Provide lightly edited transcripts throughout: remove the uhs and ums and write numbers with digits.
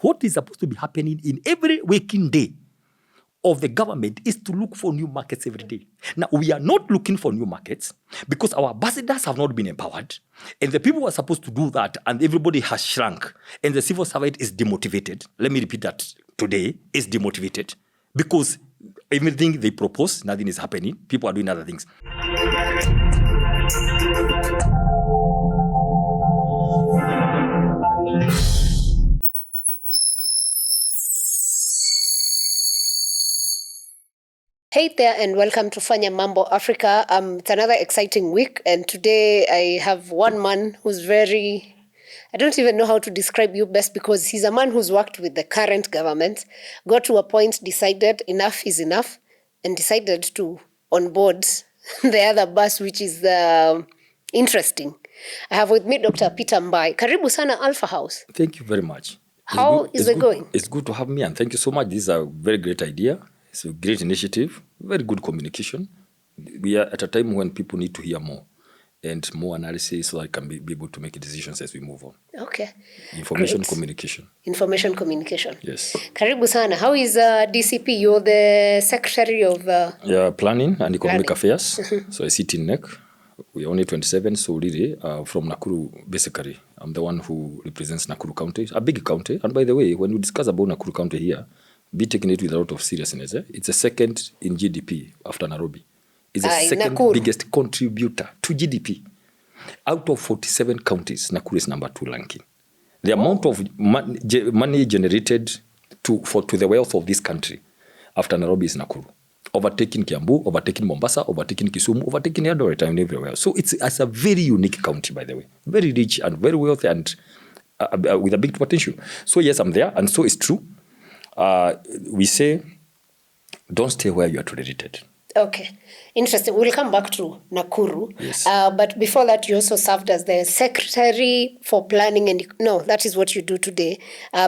What is supposed to be happening in every waking day of the government is to look for new markets every day. Now, we are not looking for new markets because our ambassadors have not been empowered, and the people who are supposed to do that, and everybody has shrunk, and the civil servant is demotivated. Let me repeat that today, is demotivated because everything they propose, nothing is happening. People are doing other things. Hey there, and welcome to Fanya Mambo Africa. It's another exciting week, and today I have one man who's I don't even know how to describe you best, because he's a man who's worked with the current government, got to a point, decided enough is enough, and decided to onboard the other bus, which is interesting. I have with me Dr. Peter Mbae. Karibu sana Alfa House. Thank you very much. How is it going? It's good to have me, and thank you so much. This is a very great idea. It's a great initiative, very good communication. We are at a time when people need to hear more and more analysis so I can be able to make decisions as we move on. Okay. Information Great. Communication. Information communication. Yes. Karibu sana. How is DCP? You're the Secretary of... Planning and Economic Affairs. So I sit in NEC. We are only 27, so really from Nakuru, basically. I'm the one who represents Nakuru County, a big county. And by the way, when we discuss about Nakuru County here, be taking it with a lot of seriousness. It's the second in GDP after Nairobi. It's the second biggest contributor to GDP. Out of 47 counties, Nakuru is number 2 ranking. The amount of money generated to the wealth of this country after Nairobi is Nakuru. Overtaking Kiambu, overtaking Mombasa, overtaking Kisumu, overtaking Eldoret and everywhere. So it's a very unique county, by the way. Very rich and very wealthy and with a big potential. So yes, I'm there, and so it's true. We say, don't stay where you are tolerated. Okay. Interesting. We'll come back to Nakuru. Yes. But before that, you also served as the Secretary for Planning and... No, that is what you do today.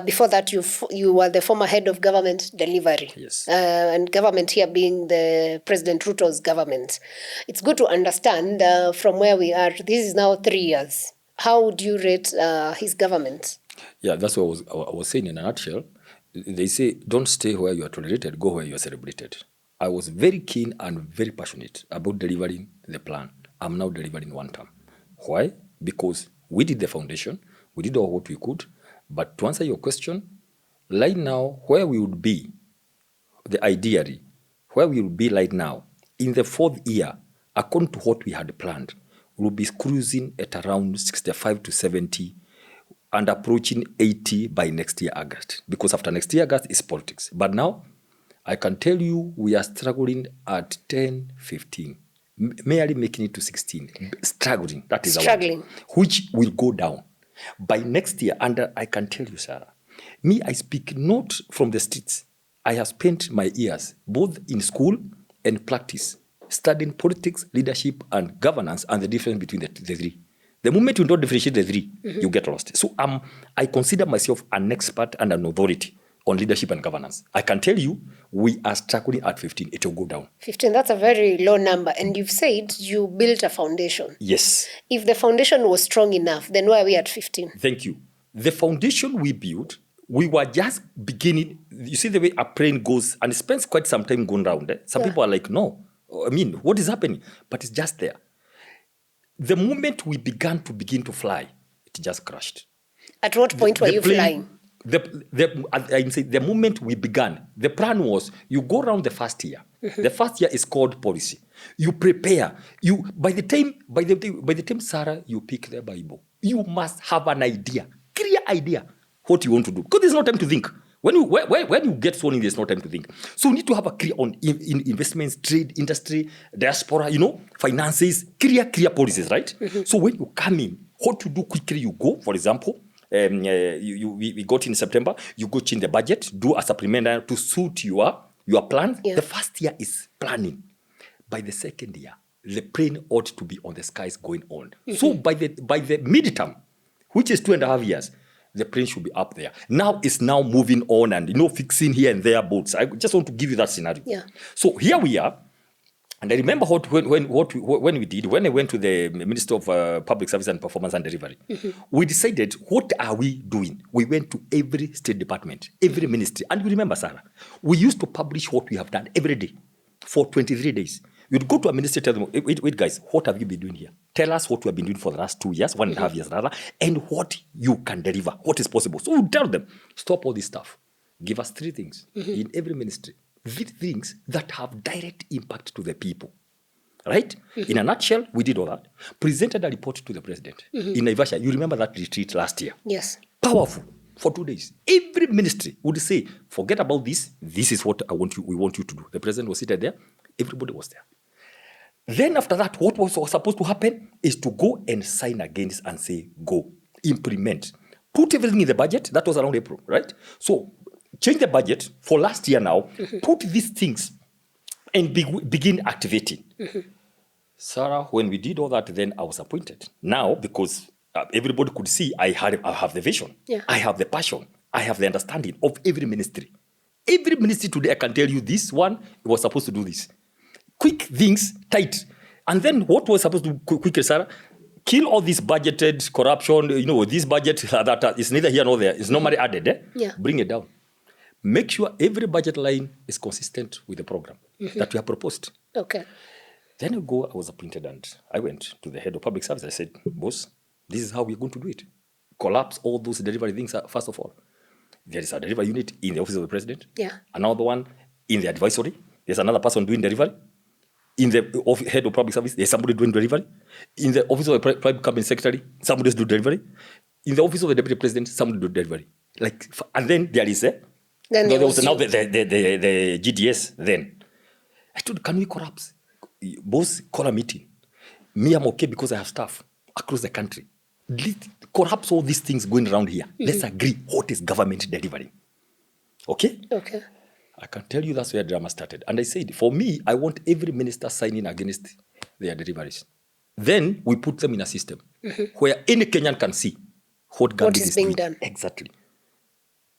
Before that, you were the former head of government delivery. Yes. And government here being the President Ruto's government. It's good to understand from where we are. This is now 3 years. How would you rate his government? Yeah, that's what I was saying in a nutshell. They say, don't stay where you are tolerated, go where you are celebrated. I was very keen and very passionate about delivering the plan. I'm now delivering one term. Why? Because we did the foundation, we did all what we could, but to answer your question, right now, where we would be, ideally, where we would be right now, in the 4th year, according to what we had planned, we will be cruising at around 65 to 70 and approaching 80 by next year, August. Because after next year, August is politics. But now, I can tell you we are struggling at 10, 15, merely making it to 16. Struggling, that is struggling. Which will go down. By next year, and I can tell you, Sarah, me, I speak not from the streets. I have spent my years, both in school and practice, studying politics, leadership, and governance, and the difference between the three. The moment you don't differentiate the three, you get lost. So I consider myself an expert and an authority on leadership and governance. I can tell you, we are struggling at 15. It will go down. 15, that's a very low number. And you've said you built a foundation. Yes. If the foundation was strong enough, then why are we at 15? Thank you. The foundation we built, we were just beginning. You see the way a plane goes, and it spends quite some time going round. Some people are like, no, I mean, what is happening? But it's just there. The moment we begin to fly, it just crashed. At what point were you flying? The moment we began, the plan was you go around the first year. The first year is called policy. You prepare. By the time Sarah, you pick the Bible, you must have an idea, clear idea, what you want to do. Because there's no time to think. When you get sworn in, there's no time to think. So you need to have a clear on investments, trade, industry, diaspora, finances, clear policies, right? So when you come in, what to do quickly, you go, for example, we got in September, you go change the budget, do a supplementary to suit your plan. Yeah. The first year is planning. By the second year, the plane ought to be on the skies going on. So by the midterm, which is 2.5 years, the plane should be up there. Now it's moving on and fixing here and there boats. I just want to give you that scenario. Yeah. So here we are. And I remember when I went to the Minister of Public Service and Performance and Delivery, we decided, what are we doing? We went to every state department, every ministry. And you remember, Sarah, we used to publish what we have done every day for 23 days. You'd go to a ministry, tell them, wait guys, what have you been doing here? Tell us what you have been doing for the last 2 years, 1.5 years rather, and what you can deliver, what is possible. So we tell them, stop all this stuff. Give us 3 things in every ministry. Things that have direct impact to the people, right? In a nutshell, we did all that. Presented a report to the president in Naivasha. You remember that retreat last year? Yes. Powerful for 2 days. Every ministry would say, forget about this. This is what we want you to do. The president was seated there. Everybody was there. Then after that, what was supposed to happen is to go and sign against and say, go, implement. Put everything in the budget. That was around April, right? So change the budget for last year now, put these things and begin activating. Sarah, when we did all that, then I was appointed. Now, because everybody could see I have the vision, I have the passion, I have the understanding of every ministry. Every ministry today, I can tell you this one was supposed to do this. Quick things, tight. And then what was supposed to do quicker, Sarah? Kill all this budgeted corruption, this budget that is neither here nor there, is normally added. Bring it down. Make sure every budget line is consistent with the program that we have proposed. Okay. Then I was appointed and I went to the head of public service. I said, boss, this is how we're going to do it. Collapse all those delivery things first of all. There is a delivery unit in the office of the president. Another one in the advisory. There's another person doing delivery. In the head of public service, there's somebody doing delivery. In the office of the private cabinet secretary, somebody doing delivery. In the office of the deputy president, somebody doing delivery. And then there is there was now the GDS then. I told, can we collapse? Boss, call a meeting. Me, I'm okay because I have staff across the country. Let's collapse all these things going around here. Let's agree what is government delivering. Okay? Okay. I can tell you that's where drama started. And I said, for me, I want every minister signing against their deliveries. Then we put them in a system where any Kenyan can see what government is being done. Exactly.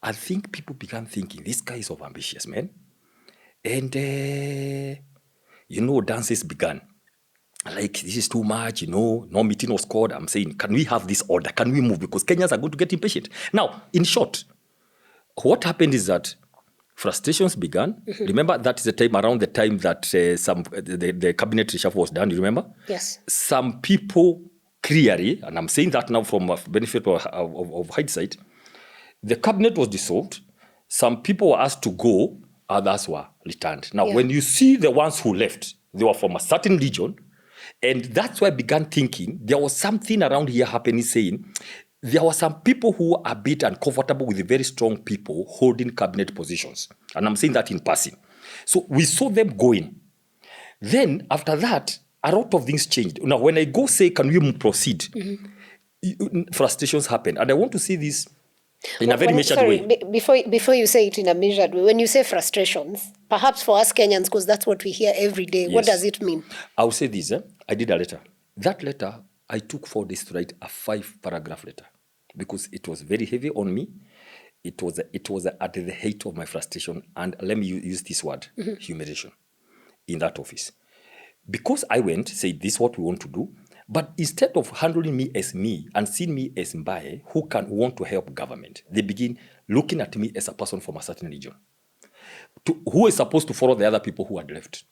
I think people began thinking, this guy is ambitious, man. And, dances began. This is too much, no meeting was called. I'm saying, can we have this order? Can we move? Because Kenyans are going to get impatient. Now, in short, what happened is that frustrations began. Remember, that is around the time that the cabinet reshuffle was done. You remember? Yes. Some people clearly, and I'm saying that now from a benefit of hindsight, the cabinet was dissolved. Some people were asked to go, others were returned. Now, when you see the ones who left, they were from a certain region. And that's why I began thinking there was something around here happening, saying there were some people who are a bit uncomfortable with the very strong people holding cabinet positions. And I'm saying that in passing. So we saw them going. Then after that, a lot of things changed. Now, when I go say, can we proceed? Frustrations happen. And I want to see this in a very measured way. Before you say it in a measured way, when you say frustrations, perhaps for us Kenyans, because that's what we hear every day, what does it mean? I will say this. I did a letter. That letter, I took 4 days to write a 5-paragraph letter because it was very heavy on me. It was at the height of my frustration. And let me use this word, humiliation, in that office. Because I went, said, this is what we want to do. But instead of handling me and seeing me as Mbae, who want to help government, they begin looking at me as a person from a certain region, who is supposed to follow the other people who had left,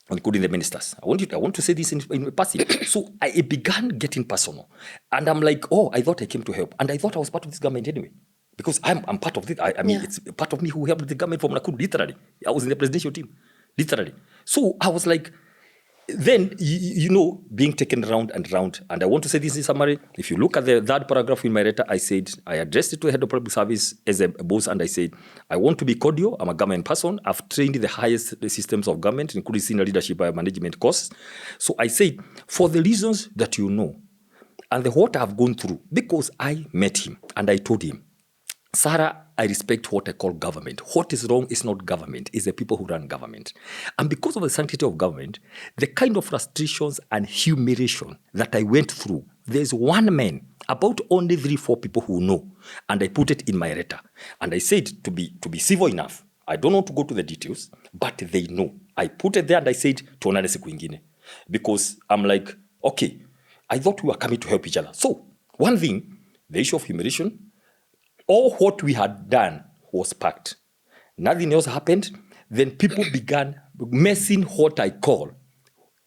including the ministers. I want to say this in passing. So it began getting personal. And I'm like, I thought I came to help. And I thought I was part of this government anyway. Because I'm part of it. It's part of me who helped the government from Nakuru, literally. I was in the presidential team, literally. So I was like, then, being taken round and round. And I want to say this in summary. If you look at the 3rd paragraph in my letter, I said, I addressed it to the head of public service as a boss, and I said, I want to be cordial. I'm a government person. I've trained the highest systems of government, including senior leadership and management courses. So I said, for the reasons that you know, and what I've gone through, because I met him, and I told him, Sarah, I respect what I call government. What is wrong is not government, it's the people who run government. And because of the sanctity of government, the kind of frustrations and humiliation that I went through, there's one man, about only 3-4 people who know. And I put it in my letter. And I said, to be civil enough, I don't want to go to the details, but they know. I put it there and I said, tuonane siku ingine. Because I'm like, okay, I thought we were coming to help each other. So, one thing, the issue of humiliation, all what we had done was packed. Nothing else happened. Then people began messing what I call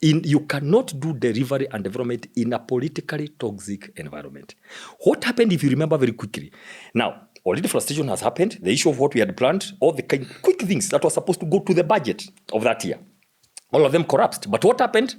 you cannot do delivery and development in a politically toxic environment. What happened, if you remember very quickly? Now, already frustration has happened. The issue of what we had planned, all the quick things that were supposed to go to the budget of that year, all of them collapsed. But what happened?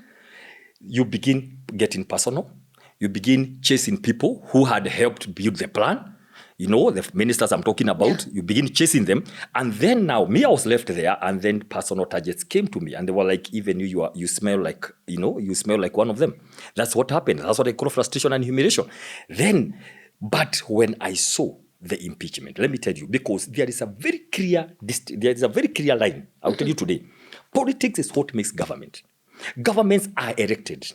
You begin getting personal. You begin chasing people who had helped build the plan. The ministers I'm talking about, you begin chasing them. And then now, me, I was left there, and then personal targets came to me. And they were like, even you smell like, you smell like one of them. That's what happened. That's what I call frustration and humiliation. But when I saw the impeachment, let me tell you, because there is a very clear line, I'll tell you today. Politics is what makes government. Governments are elected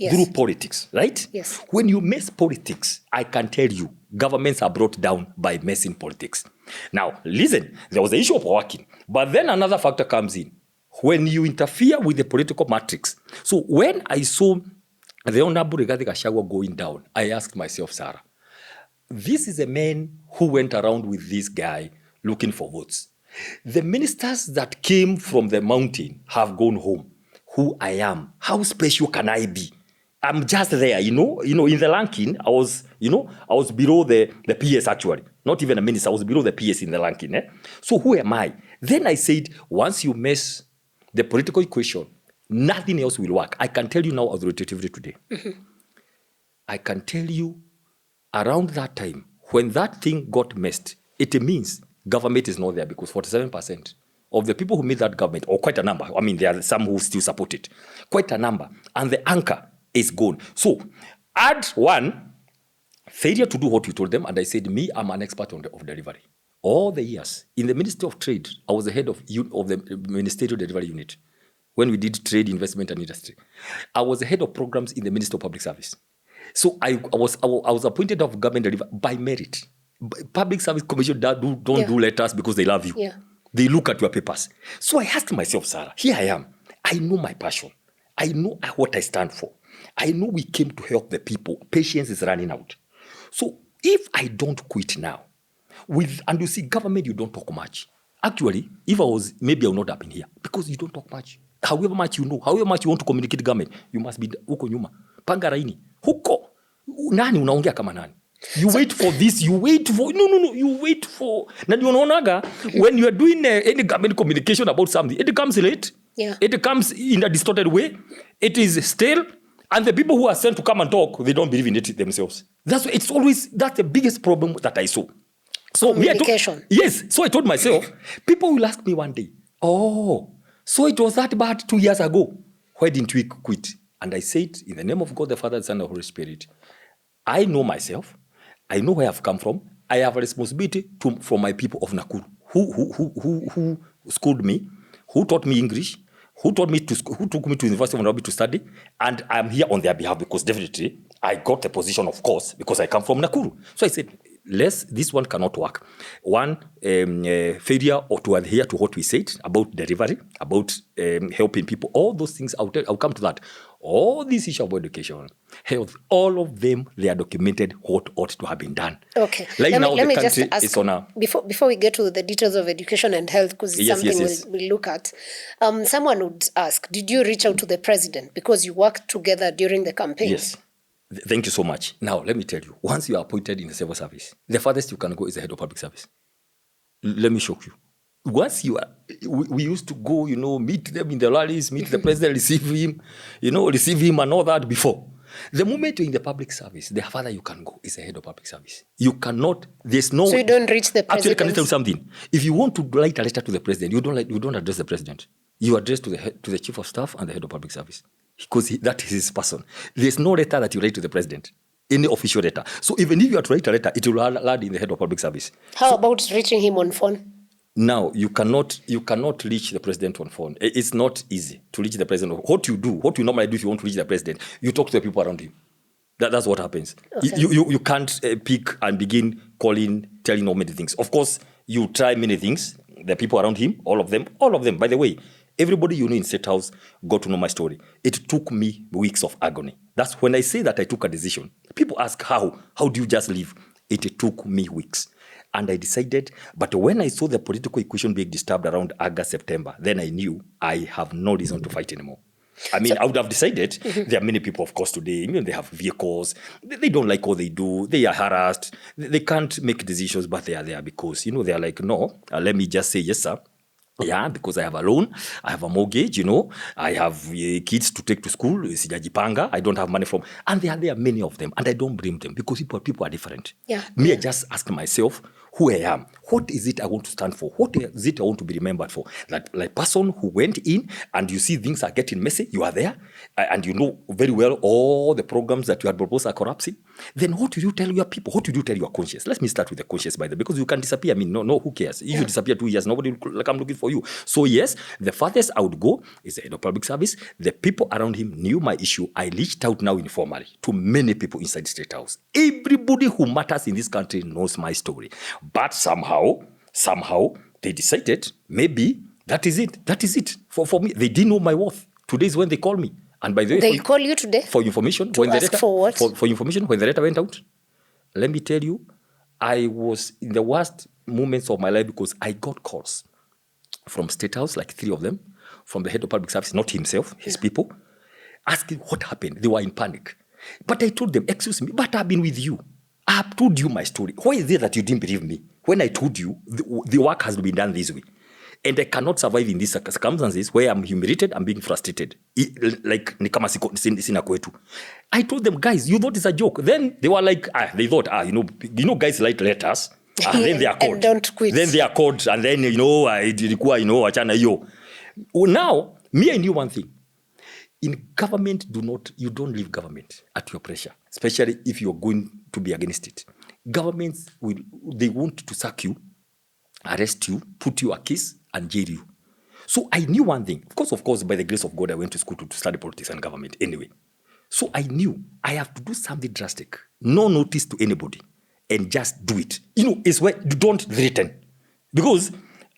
through politics, right? Yes. When you mess politics, I can tell you, governments are brought down by messing politics. Now, listen, there was the issue of working, but then another factor comes in. When you interfere with the political matrix. So when I saw the Honorable Rigathi Gachagua going down, I asked myself, Sarah, this is a man who went around with this guy looking for votes. The ministers that came from the mountain have gone home. Who I am, how special can I be? I'm just there, in the ranking, I was below the PS actually. Not even a minister, I was below the PS in the ranking. So who am I? Then I said, once you mess the political equation, nothing else will work. I can tell you now authoritatively today. Mm-hmm. I can tell you around that time, when that thing got messed, it means government is not there because 47% of the people who made that government, or quite a number, I mean, there are some who still support it, quite a number, and the anchor is gone. So, add one, failure to do what you told them, and I said, me, I'm an expert of delivery. All the years, in the Ministry of Trade, I was the head of the Ministerial Delivery Unit. When we did trade, investment, and industry, I was the head of programs in the Ministry of Public Service. So I was appointed of government delivery by merit. Public Service Commission don't do letters because they love you. Yeah. They look at your papers. So I asked myself, Sarah, here I am. I know my passion. I know what I stand for. I know we came to help the people. Patience is running out. So if I don't quit now, and you see, government, you don't talk much. Actually, if I was, maybe I would not have been here because you don't talk much. However much you know, however much you want to communicate government, you must be huko nyuma. Panga raini. Huko. Nani unaongea kama nani? You wait for this, you wait for, you wait for, when you are doing any government communication about something, it comes late, it comes in a distorted way, it is stale, and the people who are sent to come and talk, they don't believe in it themselves. That's the biggest problem that I saw. So communication. So I told myself, people will ask me one day, so it was that bad 2 years ago. Why didn't we quit? And I said, in the name of God, the Father, the Son, and the Holy Spirit, I know myself. I know where I've come from. I have a responsibility for my people of Nakuru who schooled me, who taught me English, who took me to University of Nairobi to study, and I'm here on their behalf because definitely I got the position, of course, because I come from Nakuru. So I said, this one cannot work. One, failure or to adhere to what we said about delivery, about helping people, all those things, I'll come to that. All these issues about education, health, all of them, they are documented what ought to have been done. Okay. Like let me just ask, before we get to the details of education and health, because it's something we'll look at, someone would ask, did you reach out to the president because you worked together during the campaign? Yes. Thank you so much. Now, let me tell you, once you are appointed in the civil service, the farthest you can go is the head of public service. Let me shock you. Once you are, we used to go, meet them in the rallies, meet the president, receive him and all that before. The moment you're in the public service, the farther you can go is the head of public service. You cannot, there's no... So you don't reach the president? Actually, can I tell you something? If you want to write a letter to the president, you don't address the president. You address to the chief of staff and the head of public service. Because that is his person. There's no letter that you write to the president, any official letter. So even if you are to write a letter, it will land in the head of public service. How about reaching him on phone? Now, you cannot reach the president on phone. It's not easy to reach the president. What you normally do if you want to reach the president, you talk to the people around him. That's what happens. Okay. You can't pick and begin calling, telling him many things. Of course, you try many things. The people around him, all of them. By the way, Everybody you know in State House got to know my story. It took me weeks of agony. That's when I say that I took a decision. People ask how? How do you just leave? It took me weeks. And I decided, but when I saw the political equation being disturbed around August, September, then I knew I have no reason to fight anymore. I mean, I would have decided, there are many people, of course, today, they have vehicles, they don't like what they do, they are harassed, they can't make decisions, but they are there because, they are like, no, let me just say, yes, sir. Yeah, because I have a loan, I have a mortgage, I have kids to take to school, sijajipanga, I don't have money from, and there are many of them, and I don't blame them because people are different. Yeah. Me, I just ask myself who I am. What is it I want to stand for? What is it I want to be remembered for? Like person who went in and you see things are getting messy, you are there, and you know very well all the programs that you had proposed are corrupting. Then what will you tell your people? What will you tell your conscience? Let me start with the conscience, by the way, because you can disappear. I mean, no, who cares? If you disappear 2 years, nobody will come looking for you. So yes, the farthest I would go is the head of public service. The people around him knew my issue. I reached out now informally to many people inside the State House. Everybody who matters in this country knows my story. But somehow, they decided maybe that is it for me. They didn't know my worth. Today is when they call me. And by the way, they call you today for information. to ask for what? For information, when the letter went out, let me tell you, I was in the worst moments of my life because I got calls from State House, like 3 of them, from the head of public service, not himself, his people, asking what happened. They were in panic. But I told them, excuse me, but I've been with you. I have told you my story. Why is it that you didn't believe me? When I told you, the work has been done this way. And I cannot survive in these circumstances where I'm humiliated, I'm being frustrated. Like, ni kama sina kwetu. I told them, guys, you thought it's a joke. Then they were like, they thought, guys write letters. Then they are called. And don't quit. Then they are called. And then, achana yo. Now, me, I knew one thing. In government, you don't leave government at your pressure, especially if you're going to be against it. Governments, they want to sack you, arrest you, put you a case, and jail you. So I knew one thing. Of course, by the grace of God, I went to school to study politics and government anyway. So I knew I have to do something drastic. No notice to anybody. And just do it. It's where you don't threaten. Because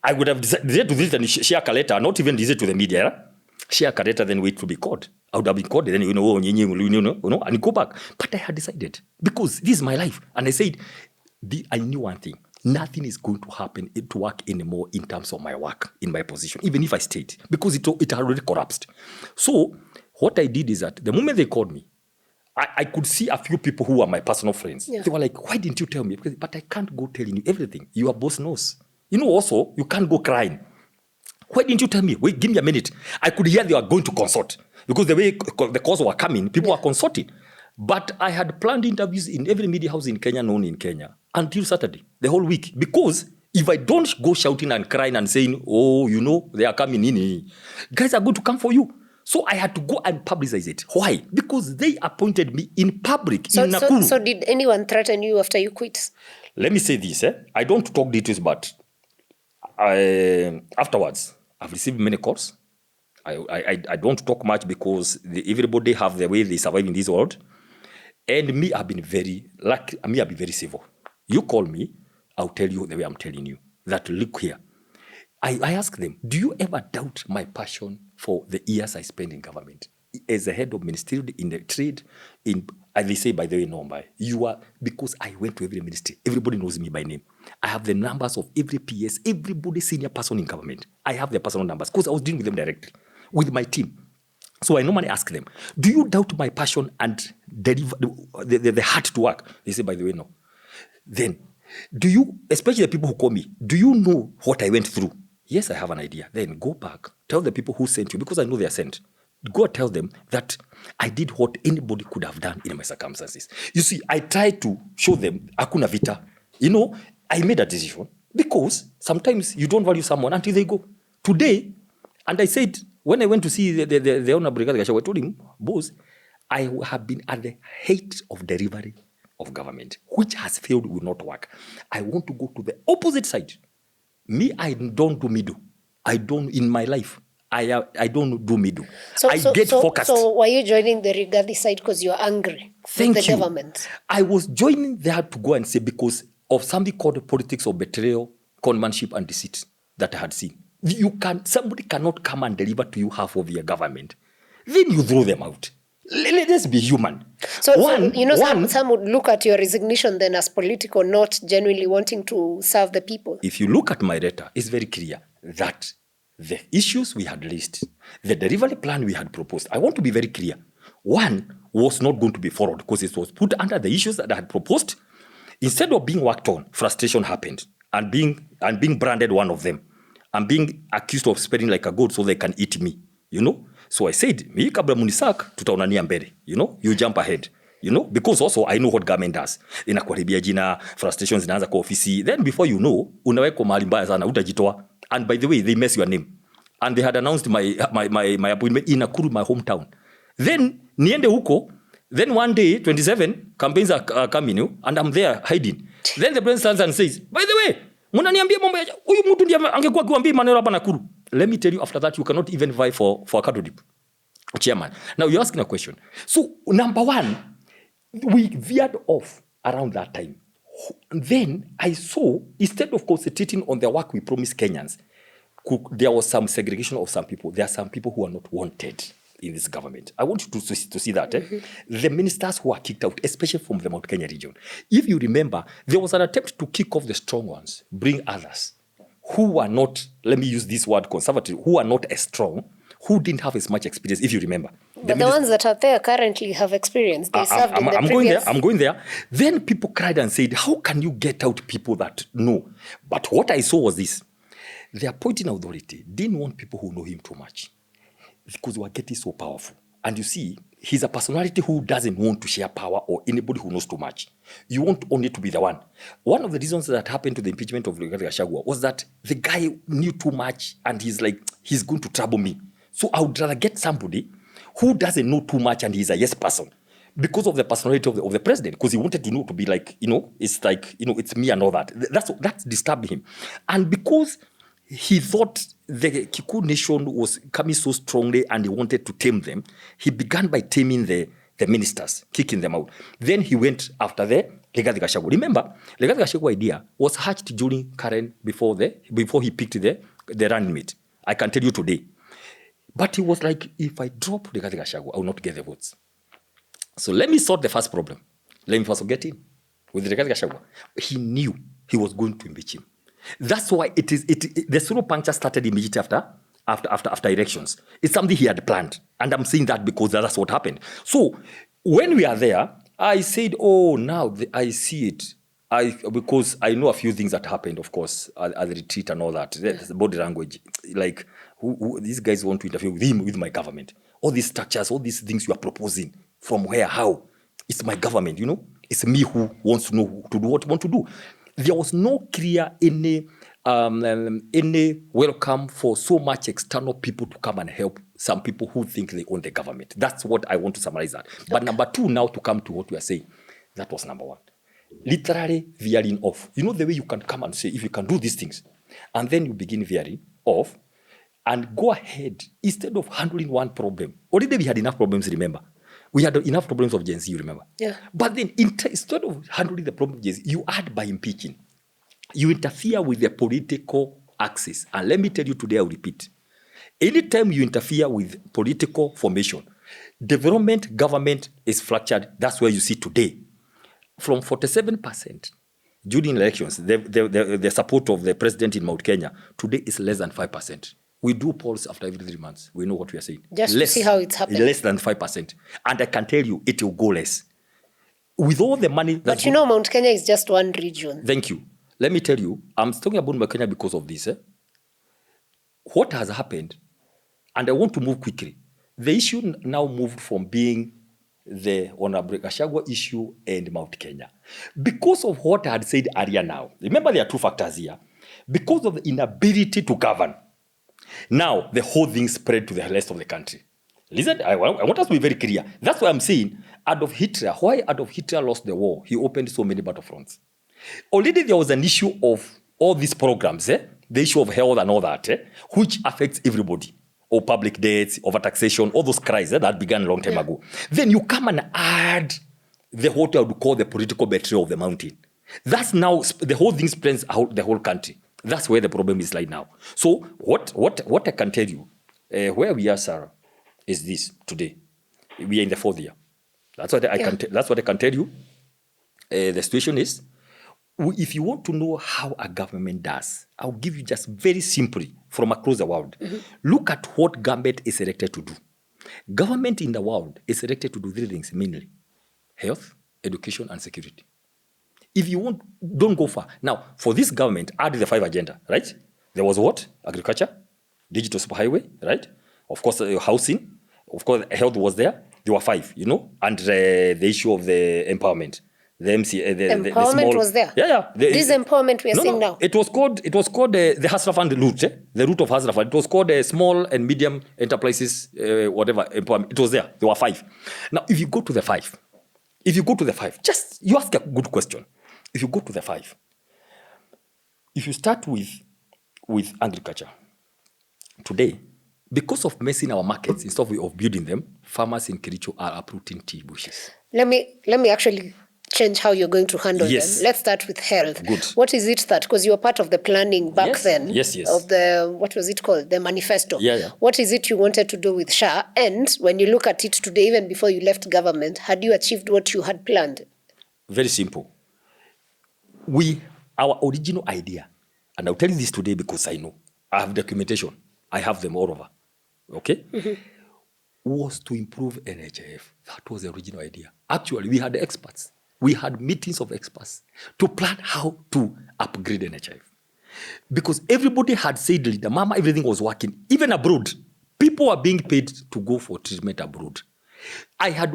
I would have decided to threaten, share a letter, not even decided to the media. Share a letter, then wait to be called. I would have been called, then and go back. But I had decided, because this is my life. And I said, I knew one thing. Nothing is going to happen to work anymore in terms of my work, in my position, even if I stayed, because it already collapsed. So what I did is that the moment they called me, I could see a few people who are my personal friends. Yeah. They were like, why didn't you tell me? But I can't go telling you everything. Your boss knows. Also, you can't go crying. Why didn't you tell me? Wait, give me a minute. I could hear they were going to consult. Because the way the calls were coming, people were consulting. But I had planned interviews in every media house in Kenya, known in Kenya, until Saturday, the whole week. Because if I don't go shouting and crying and saying, they are coming in, guys are going to come for you. So I had to go and publicize it. Why? Because they appointed me in public in Nakuru. So did anyone threaten you after you quit? Let me say this. I don't talk details, but afterwards, I've received many calls. I don't talk much because everybody have the way they survive in this world. And me, I've been very lucky. I've been very civil. You call me, I'll tell you the way I'm telling you. That look here. I ask them, do you ever doubt my passion for the years I spent in government? As a head of ministry in the trade, as they say, by the way, no, Mbae, you are, because I went to every ministry. Everybody knows me by name. I have the numbers of every PS, everybody senior person in government. I have their personal numbers because I was dealing with them directly, with my team. So I normally ask them, do you doubt my passion and deliver the heart to work? They say, by the way, no. Then, do you, especially the people who call me, do you know what I went through? Yes, I have an idea. Then go back, tell the people who sent you, because I know they are sent. Go tell them that I did what anybody could have done in my circumstances. You see, I tried to show them, hakuna vita. I made a decision because sometimes you don't value someone until they go. Today, and I said, when I went to see the Honorable Rigathi Gachagua, I told him, boss, I have been at the height of delivery of government, which has failed, will not work. I want to go to the opposite side. Me, I don't do middle. I don't, in my life, I don't do middle. I get focused. So were you joining the Rigathi side because you're angry with the government? I was joining there to go and say because of something called politics of betrayal, conmanship, and deceit that I had seen. Somebody cannot come and deliver to you half of your government. Then you throw them out. Let's be human. So some would look at your resignation then as political, not genuinely wanting to serve the people. If you look at my letter, it's very clear that the issues we had raised, the delivery plan we had proposed, I want to be very clear. One was not going to be followed because it was put under the issues that I had proposed. Instead of being worked on, frustration happened and being branded one of them. I'm being accused of spreading like a goat so they can eat me, So I said, mimi kabla munisak tutaonania mbele, you jump ahead, because also I know what government does. Inakuharibia jina, frustrations zinaanza kwa ofisi. Then before you know, unawekwa mahali mbaya sana, utajitoa. And by the way, they mess your name. And they had announced my appointment in Nakuru, my hometown. Then niende huko. Then one day, 27 campaigns are coming, and I'm there hiding. Then the president stands and says, by the way, munaniambia mambo ya huyu mtu ndiye angekuwa akiwaambia maneno hapa Nakuru. Let me tell you, after that, you cannot even vie for a candidate, chairman. Now, you're asking a question. So, number one, we veered off around that time. Then I saw, instead of concentrating on the work we promised Kenyans, there was some segregation of some people. There are some people who are not wanted in this government. I want you to see that. The ministers who are kicked out, especially from the Mount Kenya region. If you remember, there was an attempt to kick off the strong ones, bring others who are not, let me use this word, conservative, who are not as strong, who didn't have as much experience, if you remember. But the ones that are there currently have experience. They served in the previous... I'm going there. Then people cried and said, how can you get out people that know? But what I saw was this. The appointing authority didn't want people who know him too much because they were getting so powerful. And you see, he's a personality who doesn't want to share power or anybody who knows too much. You want only to be the one. One of the reasons that happened to the impeachment of Rigathi Gachagua was that the guy knew too much and he's like, he's going to trouble me. So I would rather get somebody who doesn't know too much and he's a yes person because of the personality of the president, because he wanted to know to be like, it's like, it's me and all that. That's disturbing him. And because he thought the Kikuyu nation was coming so strongly and he wanted to tame them, he began by taming the ministers, kicking them out. Then he went after the Rigathi Gachagua. Remember, Rigathi Gachagua idea was hatched during Karen before he picked the running mate. I can tell you today. But he was like, if I drop Rigathi Gachagua, I will not get the votes. So let me sort the first problem. Let me first get in with Rigathi Gachagua. He knew he was going to impeach him. That's why the solo puncture started immediately after elections. It's something he had planned. And I'm saying that because that's what happened. So when we are there, I said, now I see it. Because I know a few things that happened, of course, at the retreat and all that. The body language. Like, who these guys want to interfere with my government. All these structures, all these things you are proposing. From where, how? It's my government, It's me who wants to know to do what I want to do. There was no clear any welcome for so much external people to come and help some people who think they own the government. That's what I want to summarize that. Okay. But number two, now to come to what we are saying, that was number one. Literally veering off. The way you can come and say, if you can do these things, and then you begin veering off and go ahead instead of handling one problem. Already we had enough problems, remember. We had enough problems of Gen Z, you remember? Yeah. But then instead of handling the problem of Gen Z, you add by impeaching. You interfere with the political axis. And let me tell you today, I'll repeat. Anytime you interfere with political formation, development, government is fractured. That's where you see today. From 47% during elections, the support of the president in Mount Kenya, today is less than 5%. We do polls after every 3 months. We know what we are saying. Just to see how it's happening. Less than 5%. And I can tell you, it will go less. With all the money... But Mount Kenya is just one region. Thank you. Let me tell you, I'm talking about Mount Kenya because of this. What has happened, and I want to move quickly. The issue now moved from being the Honorable Gachagua issue and Mount Kenya. Because of what I had said earlier now. Remember, there are two factors here. Because of the inability to govern. Now, the whole thing spread to the rest of the country. Listen, I want us to be very clear. That's why I'm saying, why Adolf Hitler lost the war? He opened so many battlefronts. Already there was an issue of all these programs, the issue of health and all that, which affects everybody. Or public debts, overtaxation, all those cries that began a long time ago. Then you come and add what I would call the political betrayal of the mountain. That's now, the whole thing spreads out the whole country. That's where the problem is right now. So what I can tell you, where we are, Sarah, is this today. We are in the 4th year. That's what that's what I can tell you. The situation is, if you want to know how a government does, I'll give you just very simply from across the world. Look at what government is elected to do. Government in the world is elected to do 3 things mainly: health, education, and security. If you want, don't go far. Now, for this government, add the 5 agenda, right? There was what? Agriculture, digital superhighway, right? Of course, housing. Of course, health was there. There were 5, and the issue of the empowerment. The empowerment small, was there. Yeah. This empowerment we are seeing now. It was called the Hustler Fund route. The route of Hustler Fund. It was called small and medium enterprises, whatever empowerment. It was there. There were 5. Now, if you go to the 5, just you ask a good question. If you go to the 5, if you start with agriculture today, because of messing our markets instead of building them, farmers in Kericho are uprooting tea bushes. Let me actually change how you're going to handle them. Let's start with health. Good. What is it that, because you were part of the planning back then yes. of the, what was it called? The manifesto. Yeah. What is it you wanted to do with SHA? And when you look at it today, even before you left government, had you achieved what you had planned? Very simple. Our original idea, and I'll tell you this today because I know, I have documentation, I have them all over, okay? Was to improve NHIF. That was the original idea. Actually, we had experts. We had meetings of experts to plan how to upgrade NHIF. Because everybody had said, the mama, everything was working. Even abroad, people were being paid to go for treatment abroad.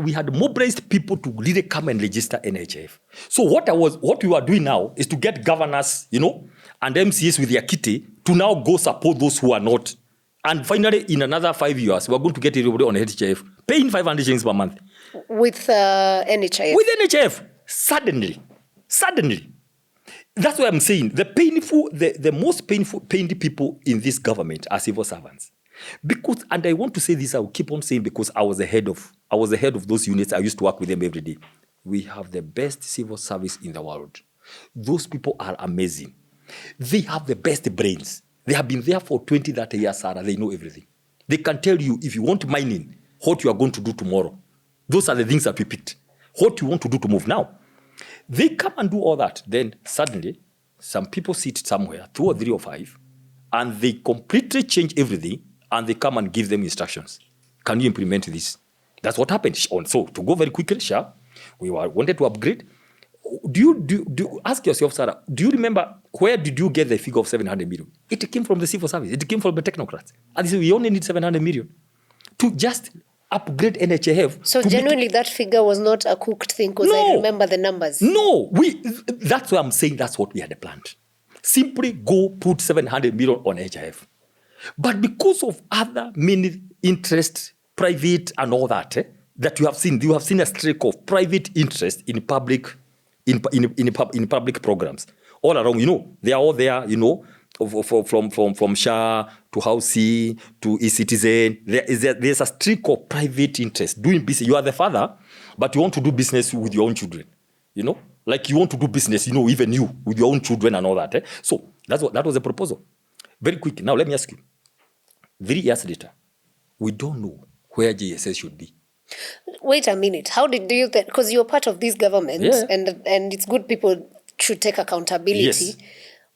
We had mobilized people to really come and register NHIF. So what we were doing now is to get governors, and MCAs with their kitty to now go support those who are not. And finally, in another 5 years, we're going to get everybody on NHIF, paying 500 shillings per month. With NHIF? With NHIF. Suddenly. That's what I'm saying. The most pained people in this government are civil servants. Because, and I want to say this, I will keep on saying, because I was the head of those units. I used to work with them every day. We have the best civil service in the world. Those people are amazing. They have the best brains. They have been there for 20, 30 years, Sarah. They know everything. They can tell you, if you want mining, what you are going to do tomorrow. Those are the things that we picked. What you want to do to move now. They come and do all that. Then suddenly, some people sit somewhere, 2 or 3 or 5, and they completely change everything, and they come and give them instructions. Can you implement this? That's what happened. So, to go very quickly, we wanted to upgrade. Do you ask yourself, Sarah, do you remember where did you get the figure of 700 million? It came from the civil service. It came from the technocrats. And they said, we only need 700 million to just upgrade NHIF. So genuinely that figure was not a cooked thing, because I remember the numbers. No, that's why I'm saying that's what we had planned. Simply go put 700 million on NHIF. But because of other many interest, private and all that, that you have seen a streak of private interest in public programs all around. They are all there. From SHA to housing to e-citizen. There's a streak of private interest doing business. You are the father, but you want to do business with your own children. Like you want to do business. Even you with your own children and all that. So that was the proposal. Very quick. Now let me ask you. 3 years later, we don't know where GSS should be. Wait a minute. How did you think? Because you're part of this government, and it's good people should take accountability. Yes.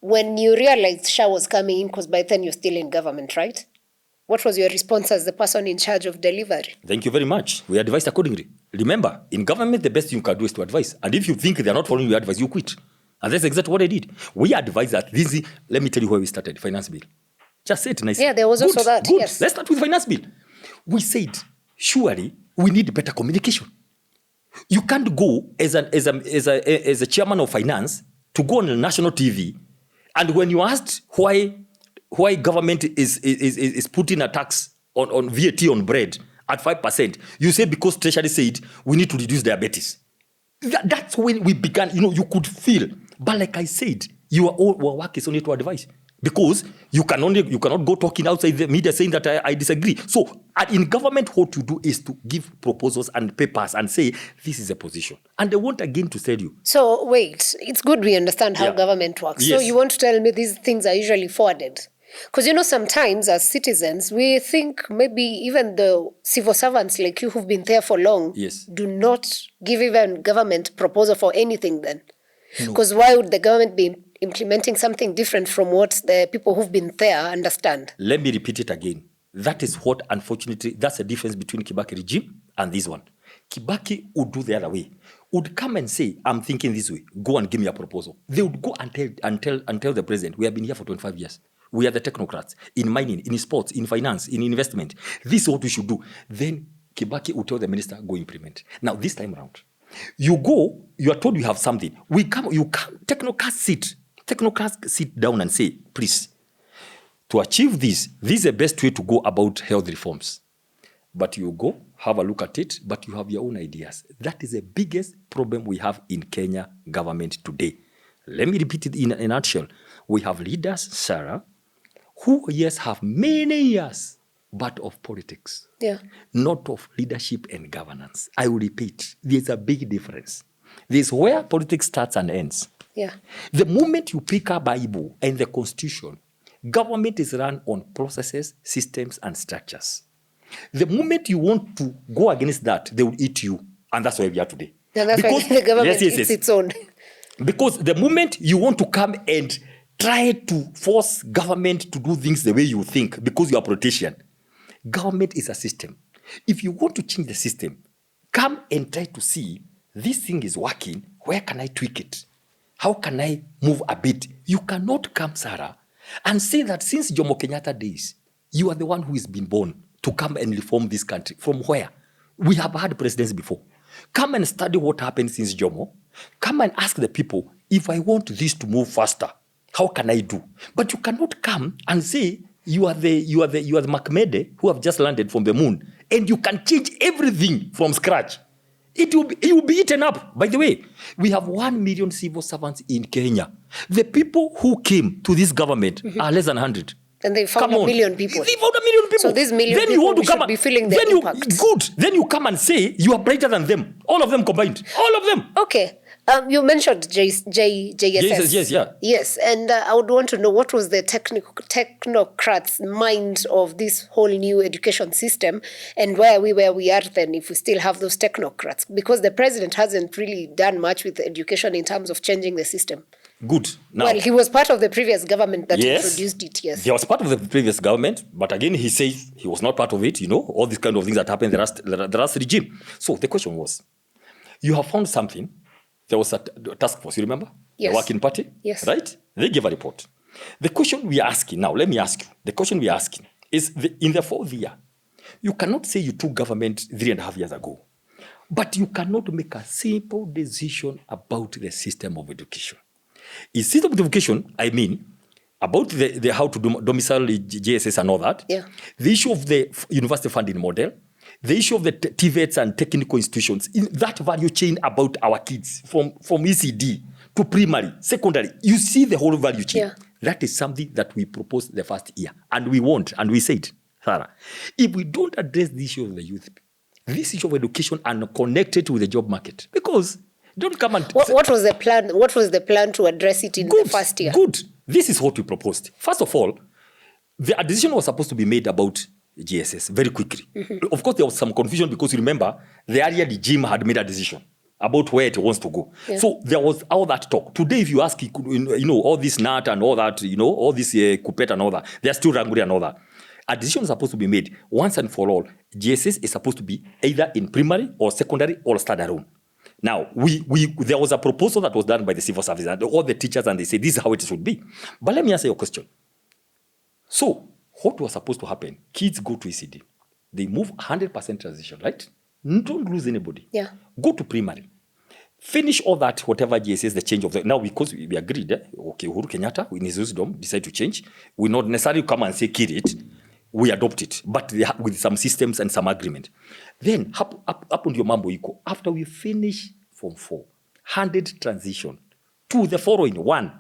When you realized SHA was coming in, because by then you're still in government, right? What was your response as the person in charge of delivery? Thank you very much. We advised accordingly. Remember, in government, the best thing you can do is to advise. And if you think they're not following your advice, you quit. And that's exactly what I did. We advised that let me tell you where we started, finance bill. Just say it nicely. Yeah, there was also that, good. Yes. Let's start with finance bill. We said, surely, we need better communication. You can't go as a chairman of finance to go on national TV, and when you asked why government is putting a tax on VAT on bread at 5%, you say because Treasury said we need to reduce diabetes. That's when we began. You could feel. But like I said, our work is only to advise, because You cannot go talking outside the media saying that I disagree. So in government, what you do is to give proposals and papers and say, this is a position. And they want again to tell you. So wait, it's good we understand how government works. Yes. So you want to tell me these things are usually forwarded? Because, sometimes as citizens, we think maybe even the civil servants like you who've been there for long do not give even government proposal for anything then. Because why would the government be implementing something different from what the people who've been there understand? Let me repeat it again. That is what, unfortunately, that's the difference between Kibaki regime and this one. Kibaki would do the other way. Would come and say, I'm thinking this way. Go and give me a proposal. They would go and tell the president, we have been here for 25 years. We are the technocrats in mining, in sports, in finance, in investment. This is what we should do. Then Kibaki would tell the minister, go implement. Now, this time around, you go, you are told you have something. Technocrats sit down and say, please, to achieve this is the best way to go about health reforms. But you go, have a look at it, but you have your own ideas. That is the biggest problem we have in Kenya government today. Let me repeat it in a nutshell. We have leaders, Sarah, who, yes, have many years, but of politics, not of leadership and governance. I will repeat, there's a big difference. There's where politics starts and ends. The moment you pick a Bible and the Constitution, government is run on processes, systems, and structures. The moment you want to go against that, they will eat you. And that's where we are today. And that's why the government eats its own. Because the moment you want to come and try to force government to do things the way you think, because you are a politician, government is a system. If you want to change the system, come and try to see this thing is working. Where can I tweak it? How can I move a bit? You cannot come, Sarah, and say that since Jomo Kenyatta days, you are the one who has been born to come and reform this country. From where? We have had presidents before. Come and study what happened since Jomo. Come and ask the people, if I want this to move faster, how can I do? But you cannot come and say you are the Mcmede who have just landed from the moon, and you can change everything from scratch. It will be eaten up. By the way, we have 1 million civil servants in Kenya. The people who came to this government are less than 100. And they found a million people. They found a million people. So these million then people you want to come should be feeling the impact. Good. Then you come and say you are brighter than them. All of them combined. All of them. Okay. You mentioned JSS. Yes, and I would want to know what was the technocrats' mind of this whole new education system, and where we are then if we still have those technocrats, because the president hasn't really done much with education in terms of changing the system. Good. Now, well, he was part of the previous government that introduced it, He was part of the previous government, but again, he says he was not part of it, all these kind of things that happened in the last regime. So the question was, you have found something. There was a task force, you remember? Yes. The working party? Yes. Right? They gave a report. The question we are asking, now let me ask you, the question we are asking is, in the 4th year, you cannot say you took government 3.5 years ago, but you cannot make a simple decision about the system of education. In system of education, I mean, about the how to domicile JSS and all that, the issue of the university funding model, the issue of the TVETs and technical institutions, in that value chain about our kids, from ECD to primary, secondary, you see the whole value chain. That is something that we proposed the 1st year. And we want, and we said, Sarah, if we don't address the issue of the youth, this issue of education and connect it with the job market, because don't come and... What was the plan? What was the plan to address it in the 1st year? Good. This is what we proposed. First of all, a decision was supposed to be made about GSS very quickly. Of course, there was some confusion because you remember the earlier regime had made a decision about where it wants to go. So there was all that talk. Today, if you ask, all this NAT and all that, all this Kupet and all that, they are still Ranguri and all that. A decision is supposed to be made once and for all. GSS is supposed to be either in primary or secondary or standalone. Now, there was a proposal that was done by the civil service and all the teachers, and they say this is how it should be. But let me answer your question. So, what was supposed to happen? Kids go to ECD. They move 100% transition, right? Don't lose anybody. Go to primary. Finish all that, whatever GSS, the change of the... Now, because we agreed, okay, Uhuru Kenyatta, in his wisdom, decide to change. We not necessarily come and say, kill it. We adopt it, but with some systems and some agreement. Then, up on your mambo equal. After we finish Form 4, handed transition to the following: 1,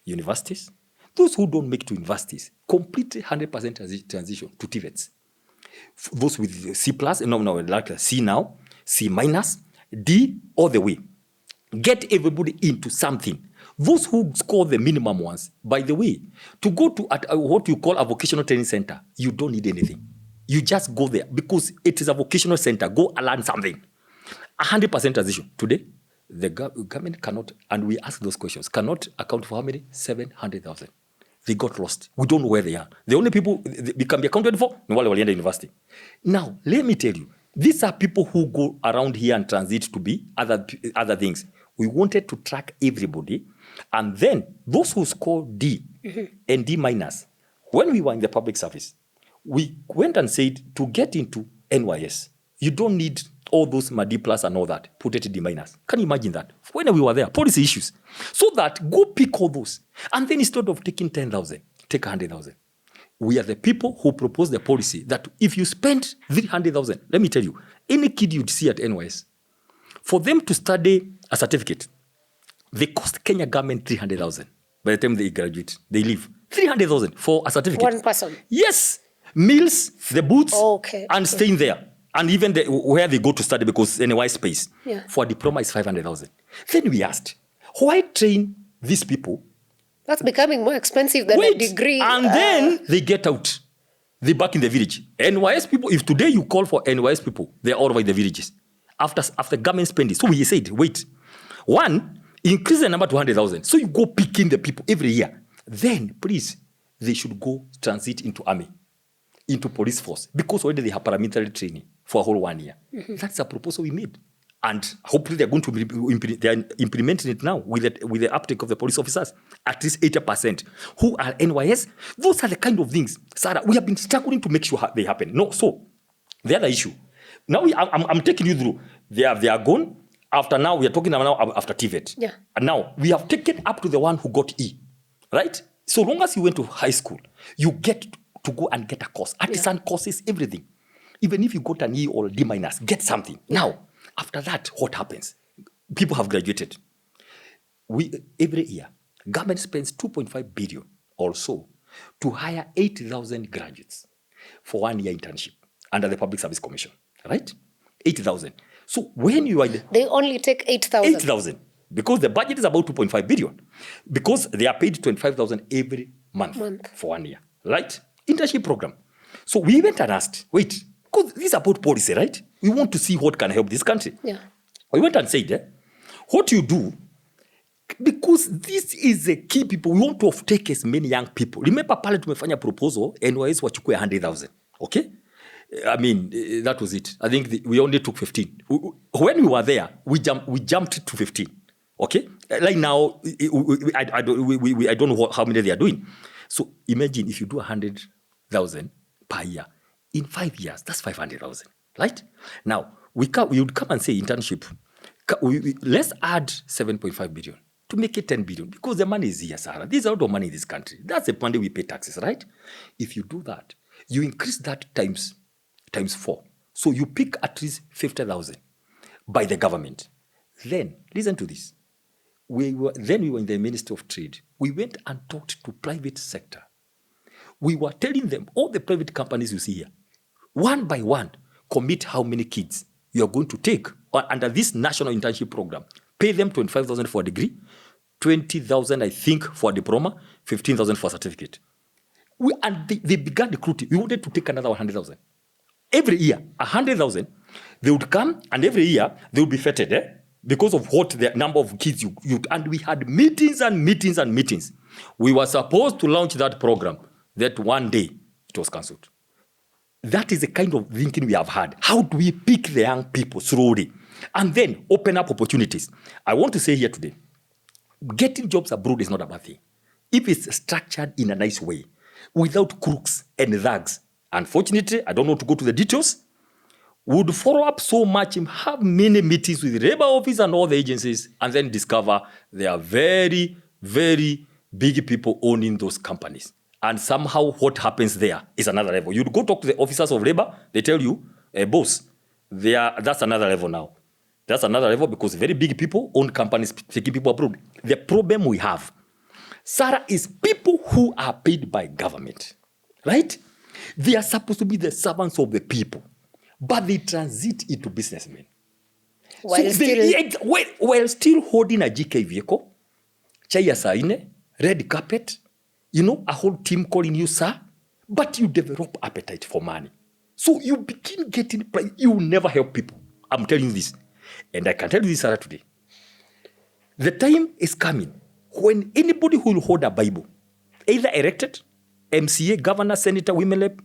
universities; Those who don't make to universities, completely 100% transition to TVETs. Those with C+, like C now, C minus, D, all the way. Get everybody into something. Those who score the minimum ones, by the way, to go to what you call a vocational training center, you don't need anything. You just go there because it is a vocational center. Go and learn something. 100% transition. Today, the government cannot, and we ask those questions, cannot account for how many? 700,000. They got lost. We don't know where they are. The only people they can be accounted for, while they are in university. Now, let me tell you, these are people who go around here and transit to be other things. We wanted to track everybody. And then those who score D and D minus, when we were in the public service, we went and said to get into NYS, you don't need all those D plus and all that. Put it D minus. Can you imagine that? When we were there, policy issues. So that go pick all those. And then instead of taking 10,000, take 100,000. We are the people who propose the policy that if you spend 300,000, let me tell you, any kid you'd see at NYS, for them to study a certificate, they cost Kenya government 300,000. By the time they graduate, they leave. 300,000 for a certificate. One person? Yes. Meals, the boots, and staying there. And even where they go to study, because NY space, for a diploma is 500,000. Then we asked, why train these people? That's becoming more expensive than a degree. And then they get out. They back in the village. NYS people, if today you call for NYS people, they're all over the villages. After government spending. So we said, wait, one, increase the number to 100,000. So you go picking the people every year. Then, please, they should go transit into army, into police force, because already they have paramilitary training for a whole 1 year. That's a proposal we made. And hopefully they're going to they are implementing it now with the uptake of the police officers. At least 80% who are NYS. Those are the kind of things, Sarah, we have been struggling to make sure they happen. No, so the other issue. Now I'm taking you through. They are gone. After now, we are talking now after TVET. Yeah. And now we have taken up to the one who got E. Right? So long as you went to high school, you get to go and get a course. Artisan courses, everything. Even if you got an E or D minus, get something. Now, after that, what happens? People have graduated. Every year, government spends 2.5 billion or so to hire 8,000 graduates for 1 year internship under the Public Service Commission. Right? 8,000. So when you are they only take 8,000. 8,000. Because the budget is about 2.5 billion. Because they are paid 25,000 every month for 1 year. Right? Internship program. So we went and asked, wait, because this is about policy, right? We want to see what can help this country. Yeah. We went and said, what you do, because this is the key people, we want to take as many young people. Remember, pale tumefanya proposal, NYS wachukue 100,000. Okay? I mean, that was it. I think we only took 15. When we were there, we jumped to 15. Okay? Like now, I don't know how many they are doing. So imagine if you do 100,000 per year. In 5 years, that's 500,000. Right? Now, we would come and say internship. Let's add 7.5 billion to make it 10 billion because the money is here, Sarah. There's a lot of money in this country. That's the money we pay taxes, right? If you do that, you increase that times 4. So you pick at least 50,000 by the government. Then, listen to this. We were in the Ministry of Trade. We went and talked to private sector. We were telling them, all the private companies you see here, one by one, commit how many kids you are going to take under this national internship program. Pay them 25,000 for a degree, 20,000, I think, for a diploma, 15,000 for a certificate. They began recruiting. We wanted to take another 100,000. Every year, 100,000, they would come, and every year, they would be feted, because of what the number of kids and we had meetings and meetings and meetings. We were supposed to launch that program. That one day, it was cancelled. That is the kind of thinking we have had. How do we pick the young people slowly and then open up opportunities? I want to say here today, getting jobs abroad is not a bad thing. If it's structured in a nice way, without crooks and thugs. Unfortunately, I don't know to go to the details, would follow up so much and have many meetings with the labor office and all the agencies and then discover there are very, very big people owning those companies. And somehow what happens there is another level. You go talk to the officers of labor, they tell you, boss, that's another level now. That's another level because very big people own companies taking people abroad. The problem we have, Sarah, is people who are paid by government, right? They are supposed to be the servants of the people, but they transit into businessmen. While While still holding a GK vehicle, chai ya saa nne, red carpet, a whole team calling you sir, but you develop appetite for money. So you begin getting, you will never help people. I'm telling you this. And I can tell you this, Sarah, today. The time is coming when anybody who will hold a Bible, either elected, MCA, governor, senator, women rep,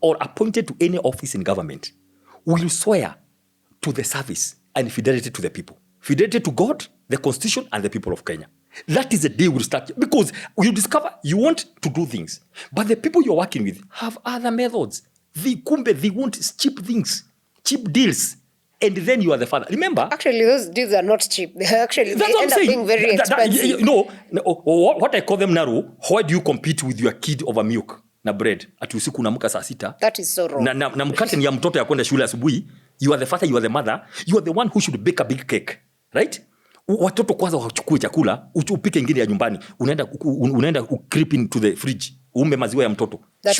or appointed to any office in government, will swear to the service and fidelity to the people. Fidelity to God, the constitution, and the people of Kenya. That is the day we'll start. Because you discover you want to do things, but the people you're working with have other methods. They want cheap things, cheap deals. And then you are the father. Remember? Actually, those deals are not cheap. They end up being very expensive. What I call them narrow, why do you compete with your kid over milk na bread? Ati usiku unaamka saa sita. That is so wrong. Na mkate ni ya mtoto ya kwenda shule asubuhi. You are the father, you are the mother. You are the one who should bake a big cake. Right? Watoto kwanza wachukue chakula, upike ingine ya nyumbani. Unaenda creep into the fridge. Umbe maziwa ya mtoto. That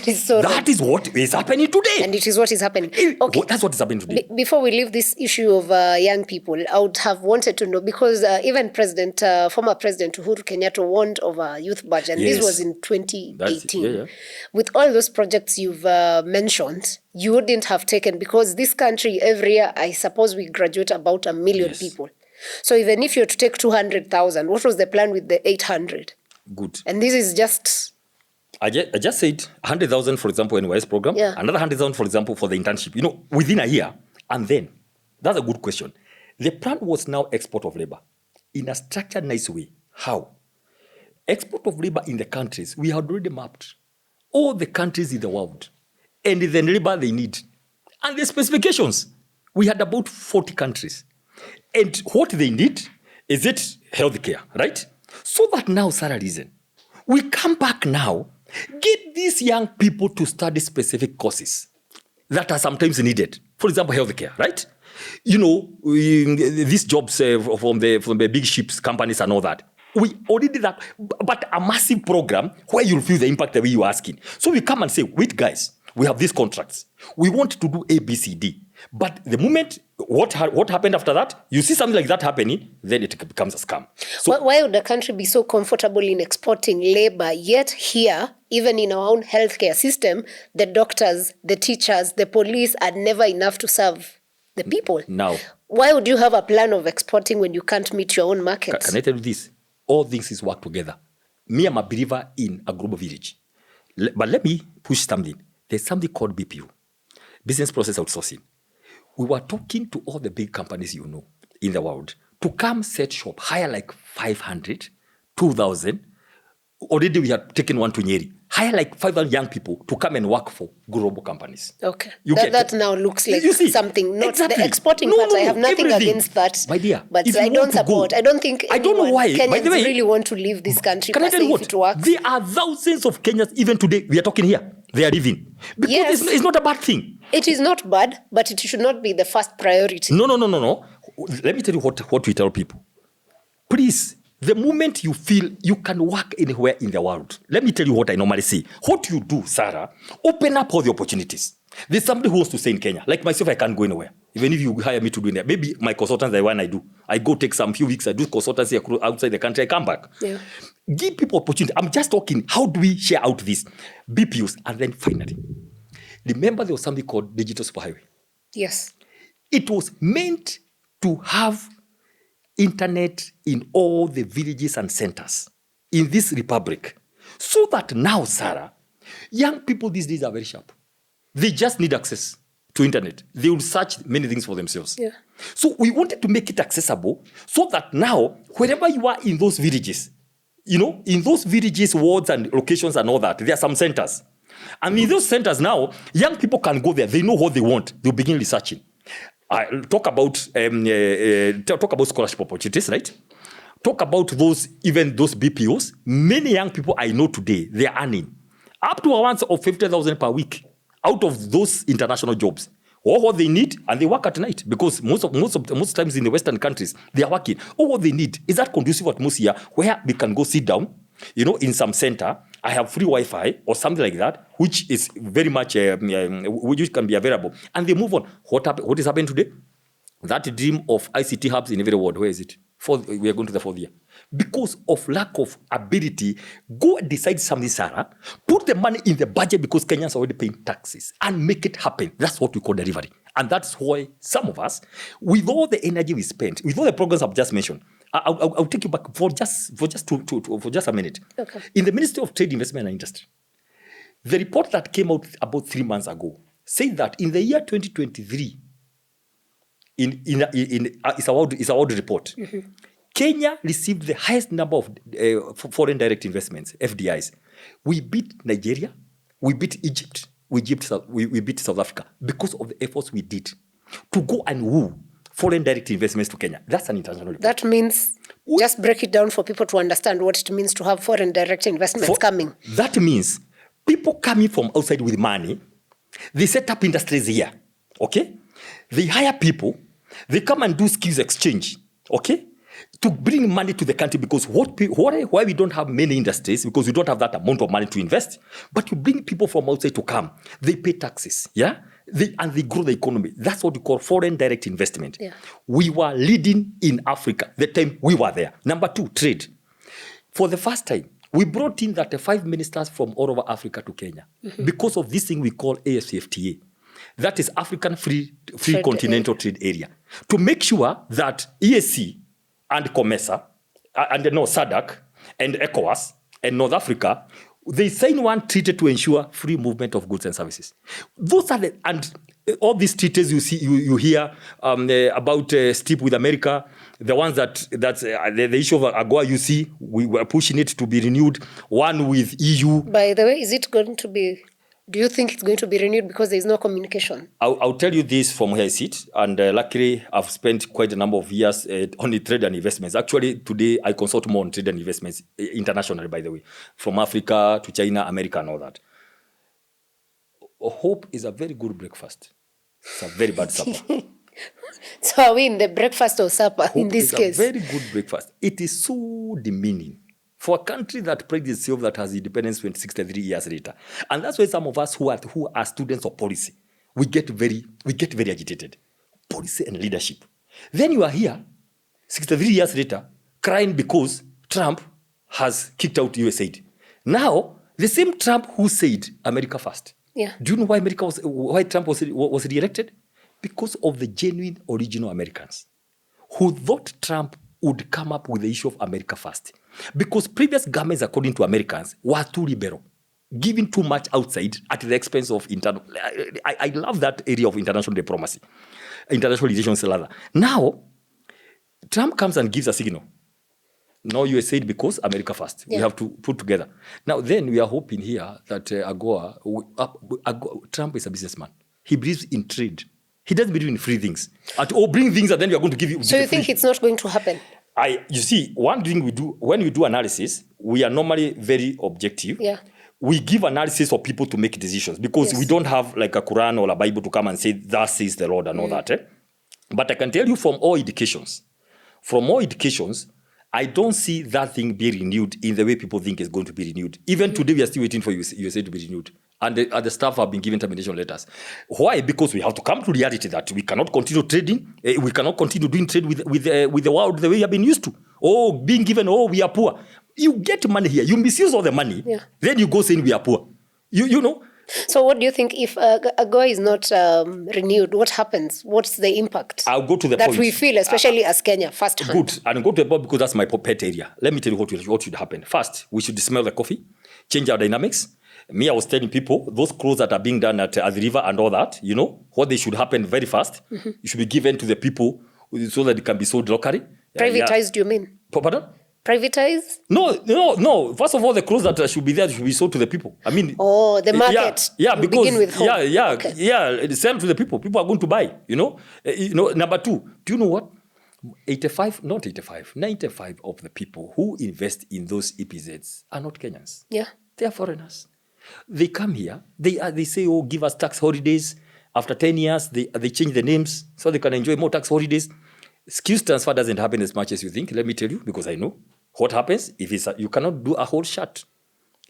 is so That is what is happening today. And it is what is happening. Okay. That's what is happening today. Before we leave this issue of young people, I would have wanted to know, because even former President Uhuru Kenyatta warned of a youth budget. Yes. This was in 2018. Yeah. With all those projects you've mentioned, you wouldn't have taken, because this country, every year, I suppose we graduate about 1 million people. So even if you're to take 200,000, what was the plan with the 800? Good. And this is just... I just said 100,000, for example, NYS program. Yeah. Another 100,000, for example, for the internship. Within a year. And then, that's a good question. The plan was now export of labor in a structured, nice way. How? Export of labor in the countries, we had already mapped all the countries in the world and the labor they need. And the specifications, we had about 40 countries. And what they need, is it healthcare, right? So that now, Sarah, reason, we come back now, get these young people to study specific courses that are sometimes needed. For example, healthcare, right? These jobs from the big ships, companies and all that. We already did that, but a massive program where you'll feel the impact the way you're asking. So we come and say, wait guys, we have these contracts. We want to do A, B, C, D. But the moment, what happened after that? You see something like that happening, then it becomes a scam. So why would the country be so comfortable in exporting labor, yet here, even in our own healthcare system, the doctors, the teachers, the police are never enough to serve the people? Now, why would you have a plan of exporting when you can't meet your own markets? Can I tell you this? All things is work together. Me, I'm a believer in a global village. But let me push something. There's something called BPO, business process outsourcing. We were talking to all the big companies in the world to come set shop, hire like 500, 2,000. Already we had taken one to Nyeri. Hire like 500 young people to come and work for global companies. Okay. That now looks like something. Not exactly. The exporting part. I have nothing against that. My dear, but I don't support. I don't think I don't know why. Kenyans By the way, really want to leave this country. Can I tell you what? If it works. There are thousands of Kenyans even today. We are talking here. They are living. Because it's not a bad thing. It is not bad, but it should not be the first priority. No. Let me tell you what we tell people. Please, the moment you feel you can work anywhere in the world, let me tell you what I normally say. What you do, Sarah, open up all the opportunities. There's somebody who wants to stay in Kenya. Like myself, I can't go anywhere. Even if you hire me to do it, maybe my consultants, the one I do. I go take some few weeks, I do consultancy outside the country, I come back. Yeah. Give people opportunity. I'm just talking, how do we share out this? BPOs. And then finally, remember there was something called digital superhighway. Yes. It was meant to have internet in all the villages and centers in this republic. So that now, Sarah, young people these days are very sharp. They just need access to internet. They will search many things for themselves. Yeah. So we wanted to make it accessible so that now, wherever you are in those villages, in those villages, wards and locations and all that, there are some centers. And in those centers now, young people can go there. They know what they want. They'll begin researching. Talk about scholarship opportunities, right? Talk about those BPOs. Many young people I know today, they are earning up to a once of 50,000 per week out of those international jobs. or what they need, and they work at night, because most times in the Western countries, they are working. Or what they need is that conducive atmosphere where we can go sit down, in some center. I have free Wi-Fi or something like that, which is very much, which can be available. And they move on. What is happening today? That dream of ICT hubs in every world, where is it? We are going to the 4th year. Because of lack of ability, go and decide something, Sarah. Put the money in the budget, because Kenyans are already paying taxes, and make it happen. That's what we call delivery. And that's why some of us, with all the energy we spent, with all the programs I've just mentioned, I'll take you back for just a minute. Okay. In the Ministry of Trade, Investment and Industry, the report that came out about 3 months ago said that in the year 2023, it's award report. Mm-hmm. Kenya received the highest number of foreign direct investments, FDIs. We beat Nigeria, we beat Egypt, we beat South Africa, because of the efforts we did to go and woo foreign direct investments to Kenya. That's an international report. That means, just break it down for people to understand what it means to have foreign direct investments coming. That means people coming from outside with money, they set up industries here, okay? They hire people, they come and do skills exchange, okay? To bring money to the country, because why we don't have many industries, because we don't have that amount of money to invest. But you bring people from outside to come, they pay taxes, yeah? And they grow the economy. That's what we call foreign direct investment. Yeah. We were leading in Africa the time we were there. Number 2, trade. For the first time, we brought in 5 ministers from all over Africa to Kenya, because of this thing we call AFCFTA. That is African Free Continental Trade Area. To make sure that EAC and COMESA, and SADC, and ECOWAS, and North Africa, they sign one treaty to ensure free movement of goods and services. Those are all these treaties you hear about STEEP with America, the ones that's the issue of AGOA, you see, we were pushing it to be renewed. One with EU. By the way, is it going to be? Do you think it's going to be renewed because there is no communication? I'll tell you this from where I sit, and luckily I've spent quite a number of years on trade and investments. Actually, today I consult more on trade and investments internationally, by the way, from Africa to China, America, and all that. Hope is a very good breakfast. It's a very bad supper. So are we in the breakfast or supper Hope in this case? It's a very good breakfast. It is so demeaning for a country that prides itself that has independence 63 years later. And that's why some of us who are students of policy, we get very agitated. Policy and leadership. Then you are here, 63 years later, crying because Trump has kicked out USAID. Now, the same Trump who said America first. Yeah. Do you know why Trump was re-elected? Because of the genuine original Americans who thought Trump would come up with the issue of America first. Because previous governments, according to Americans, were too liberal, giving too much outside at the expense of internal. I love that area of international diplomacy, international relations rather. Now, Trump comes and gives a signal. No USAID because America first. Yeah. We have to put together. Now, then we are hoping here that Trump is a businessman. He believes in trade. He doesn't believe in free things. Bring things and then we are going to give you. So you think it's not going to happen? You see, one thing we do, when we do analysis, we are normally very objective. Yeah. We give analysis for people to make decisions because we don't have like a Quran or a Bible to come and say, thus says the Lord and all that. But I can tell you from all indications, I don't see that thing be renewed in the way people think it's going to be renewed. Even today, we are still waiting for USA to be renewed. And the staff have been given termination letters. Why? Because we have to come to reality that we cannot continue trading. We cannot continue doing trade with the world the way we have been used to. Being given, we are poor. You get money here. You misuse all the money. Yeah. Then you go saying we are poor. You know. So what do you think if AGOA is not renewed, what happens? What's the impact? I'll go to the point. That we feel, especially as Kenya, first hand. Good. And go to the point because that's my pet area. Let me tell you what should happen. First, we should smell the coffee, change our dynamics. I was telling people, those clothes that are being done at the river and all that, what they should happen very fast. It should be given to the people so that it can be sold locally. Privatized, do you mean? Pardon? Privatize? No. First of all, the clothes that should be there should be sold to the people. I mean... the market. Yeah, because... Begin with home. Okay. Sell to the people. People are going to buy, Number 2, do you know what? 95 of the people who invest in those EPZs are not Kenyans. Yeah. They are foreigners. They come here, they say, give us tax holidays, After 10 years, they change the names so they can enjoy more tax holidays. Skills transfer doesn't happen as much as you think. Let me tell you, because I know what happens if you cannot do a whole shirt.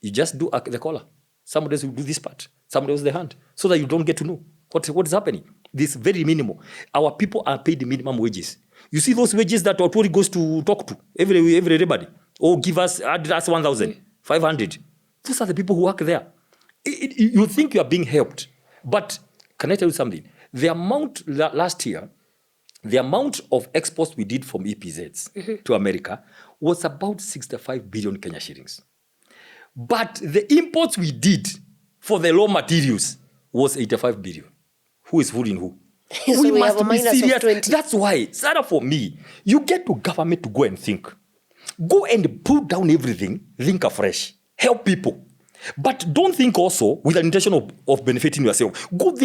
You just do the collar. Somebody else will do this part. Somebody else the hand, so that you don't get to know what is happening. This is very minimal. Our people are paid minimum wages. You see those wages that Authority goes to talk to everybody. Oh, give us 1,500. Those are the people who work there. You think you are being helped, but can I tell you something? The amount last year, the amount of exports we did from EPZs to America was about 65 billion Kenya shillings. But the imports we did for the raw materials was 85 billion. Who is fooling who? So we have a minus of 20. That's why, Sarah, for me, you get to government to go and think. Go and pull down everything, think afresh, help people. But don't think also with an intention of benefiting yourself. Go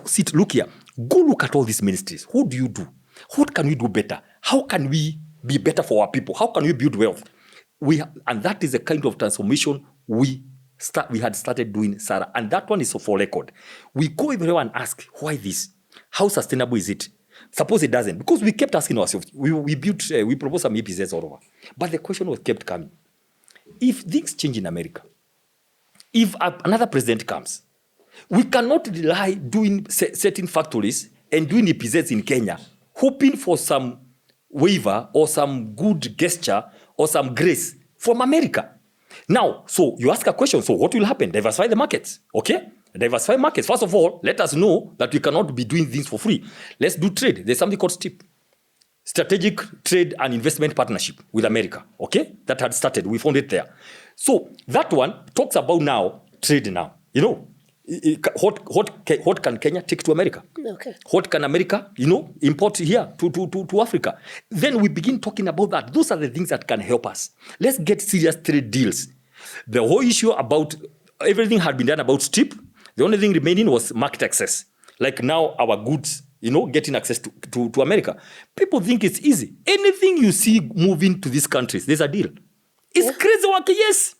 sit, look here. Go look at all these ministries. What do you do? What can we do better? How can we be better for our people? How can we build wealth? And that is the kind of transformation we had started doing, Sarah. And that one is for record. We go everywhere and ask, why this? How sustainable is it? Suppose it doesn't. Because we kept asking ourselves. We proposed some EPZs all over. But the question was kept coming. If things change in America, if another president comes, we cannot rely doing certain factories and doing EPZs in Kenya, hoping for some waiver or some good gesture or some grace from America. Now, so you ask a question, so what will happen? Diversify the markets, okay? Diversify markets. First of all, let us know that we cannot be doing things for free. Let's do trade. There's something called STIP. Strategic Trade and Investment Partnership with America, okay? That had started. We found it there. So that one talks about now, trade now. You know, what can Kenya take to America? Okay. What can America, import here to Africa? Then we begin talking about that. Those are the things that can help us. Let's get serious trade deals. The whole issue about everything had been done about STIP. The only thing remaining was market access. Like now our goods, getting access to America. People think it's easy. Anything you see moving to these countries, there's a deal. It's crazy work, yes.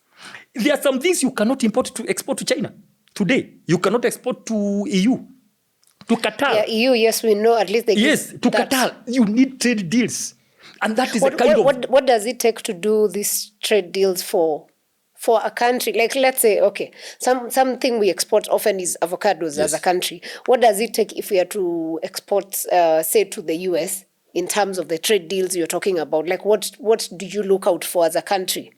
There are some things you cannot export to China. Today, you cannot export to EU, to Qatar. Yeah, EU, yes, we know at least they Yes, to that. Qatar. You need trade deals. And that is What does it take to do these trade deals for a country? Like, let's say, okay, something we export often is avocados as a country. What does it take if we are to export, say, to the US in terms of the trade deals you're talking about? Like, what do you look out for as a country?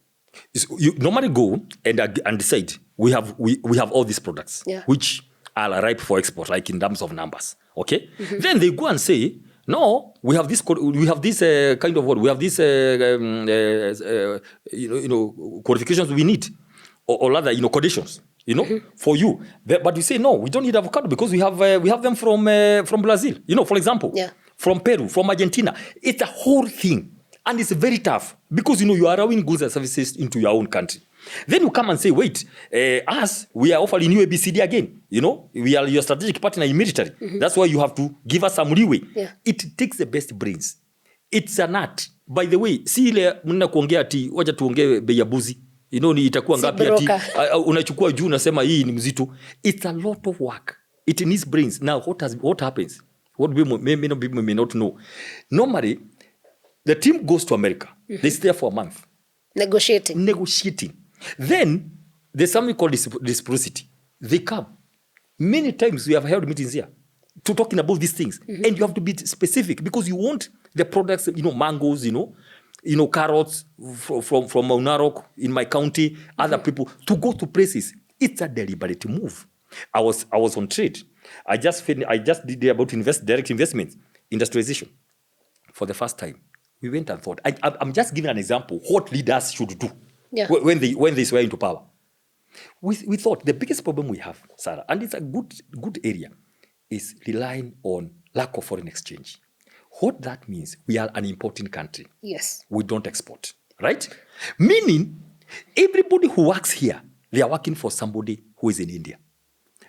You normally go and decide we have all these products which are ripe for export, like in terms of numbers. Okay, then they go and say, no, we have this kind of what we have these qualifications we need, or rather conditions for you. But you say no, we don't need avocado because we have them from Brazil. For example, from Peru, from Argentina. It's a whole thing. And it's very tough because, you are allowing goods and services into your own country. Then you come and say, wait, we are offering you ABCD again. We are your strategic partner in military. That's why you have to give us some leeway. Yeah. It takes the best brains. It's an art. By the way, si ile mna kuongea ati, wacha tuongee bei ya buzi. Ni itakuwa ngapi ati, unachukua juu unasema hii ni mzito. It's a lot of work. It needs brains. Now, what happens? What people may not know. Normally, the team goes to America. They stay for a month. Negotiating. Then, there's something called reciprocity. They come. Many times we have held meetings here to talking about these things. And you have to be specific because you want the products, mangoes, carrots from Mount Narok in my county, other people, to go to places. It's a deliberate move. I was on trade. I just did about direct investments, industrialization, for the first time. We went and thought. I'm just giving an example what leaders should do when they swear into power. We thought the biggest problem we have, Sarah, and it's a good area, is relying on lack of foreign exchange. What that means, we are an importing country. Yes. We don't export, right? Meaning, everybody who works here, they are working for somebody who is in India.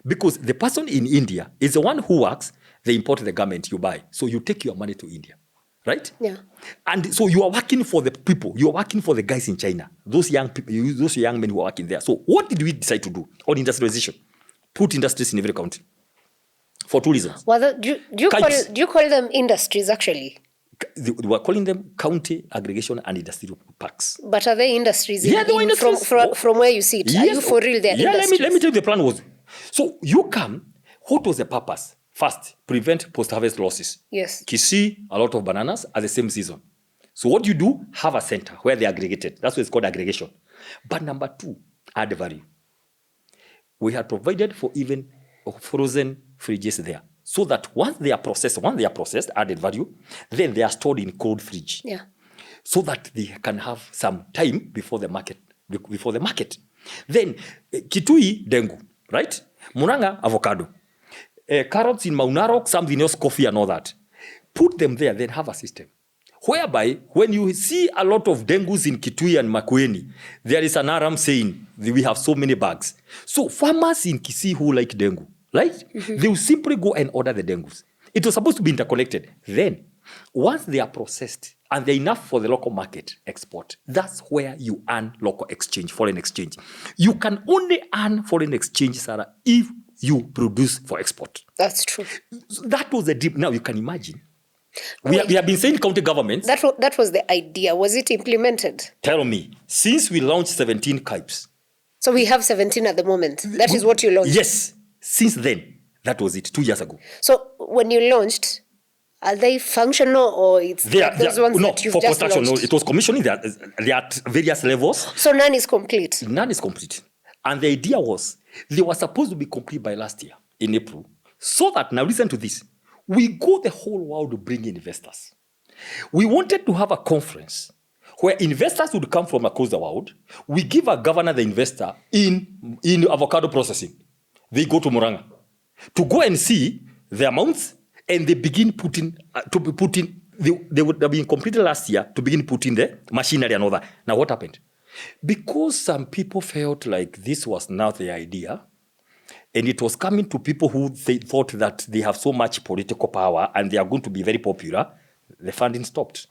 Because the person in India is the one who works, they import the garment you buy. So you take your money to India. Right? Yeah. And so you are working for the people. You are working for the guys in China. Those young people, those young men who are working there. So what did we decide to do on industrialization? Put industries in every country. for two reasons. Well, do you call them industries actually? We were calling them county aggregation and industrial parks. But are they industries? Yeah, they were industries. From where you see it? Yes. Are you for real? They're industries? Let me tell you the plan was. So you come, what was the purpose? First, prevent post-harvest losses. Yes. Kisii, a lot of bananas at the same season. So what you do, have a center where they aggregated. That's what it's called aggregation. But number two, add value. We had provided for even frozen fridges there. So that once they are processed, added value, then they are stored in cold fridge. Yeah. So that they can have some time before the market. Then, Kitui, dengu, right? Muranga, avocado. Carrots in Maunarok, something else, coffee and all that. Put them there, then have a system. Whereby, when you see a lot of dengus in Kitui and Makueni, there is an alarm saying that we have so many bags. So farmers in Kisii who like dengu, right? Mm-hmm. They will simply go and order the dengus. It was supposed to be interconnected. Then, once they are processed and they're enough for the local market export, that's where you earn local exchange, foreign exchange. You can only earn foreign exchange, Sarah, if you produce for export. That's true. So that was the deep. Now you can imagine. We have been saying county governments. That was the idea. Was it implemented? Tell me, since we launched 17 KIPes. So we have 17 at the moment. That is what you launched? Yes. Since then, that was it, 2 years ago. So when you launched, are they functional or it's those ones that you've just launched? No, it was commissioning. They are at various levels. So none is complete? None is complete. And the idea was, they were supposed to be complete by last year, in April. So that, now listen to this, we go the whole world to bring in investors. We wanted to have a conference where investors would come from across the world. We give a governor the investor in avocado processing. They go to Muranga to go and see the amounts, and they begin they would have been completed last year to begin putting the machinery and all that. Now what happened? Because some people felt like this was not the idea, and it was coming to people who thought that they have so much political power and they are going to be very popular, the funding stopped.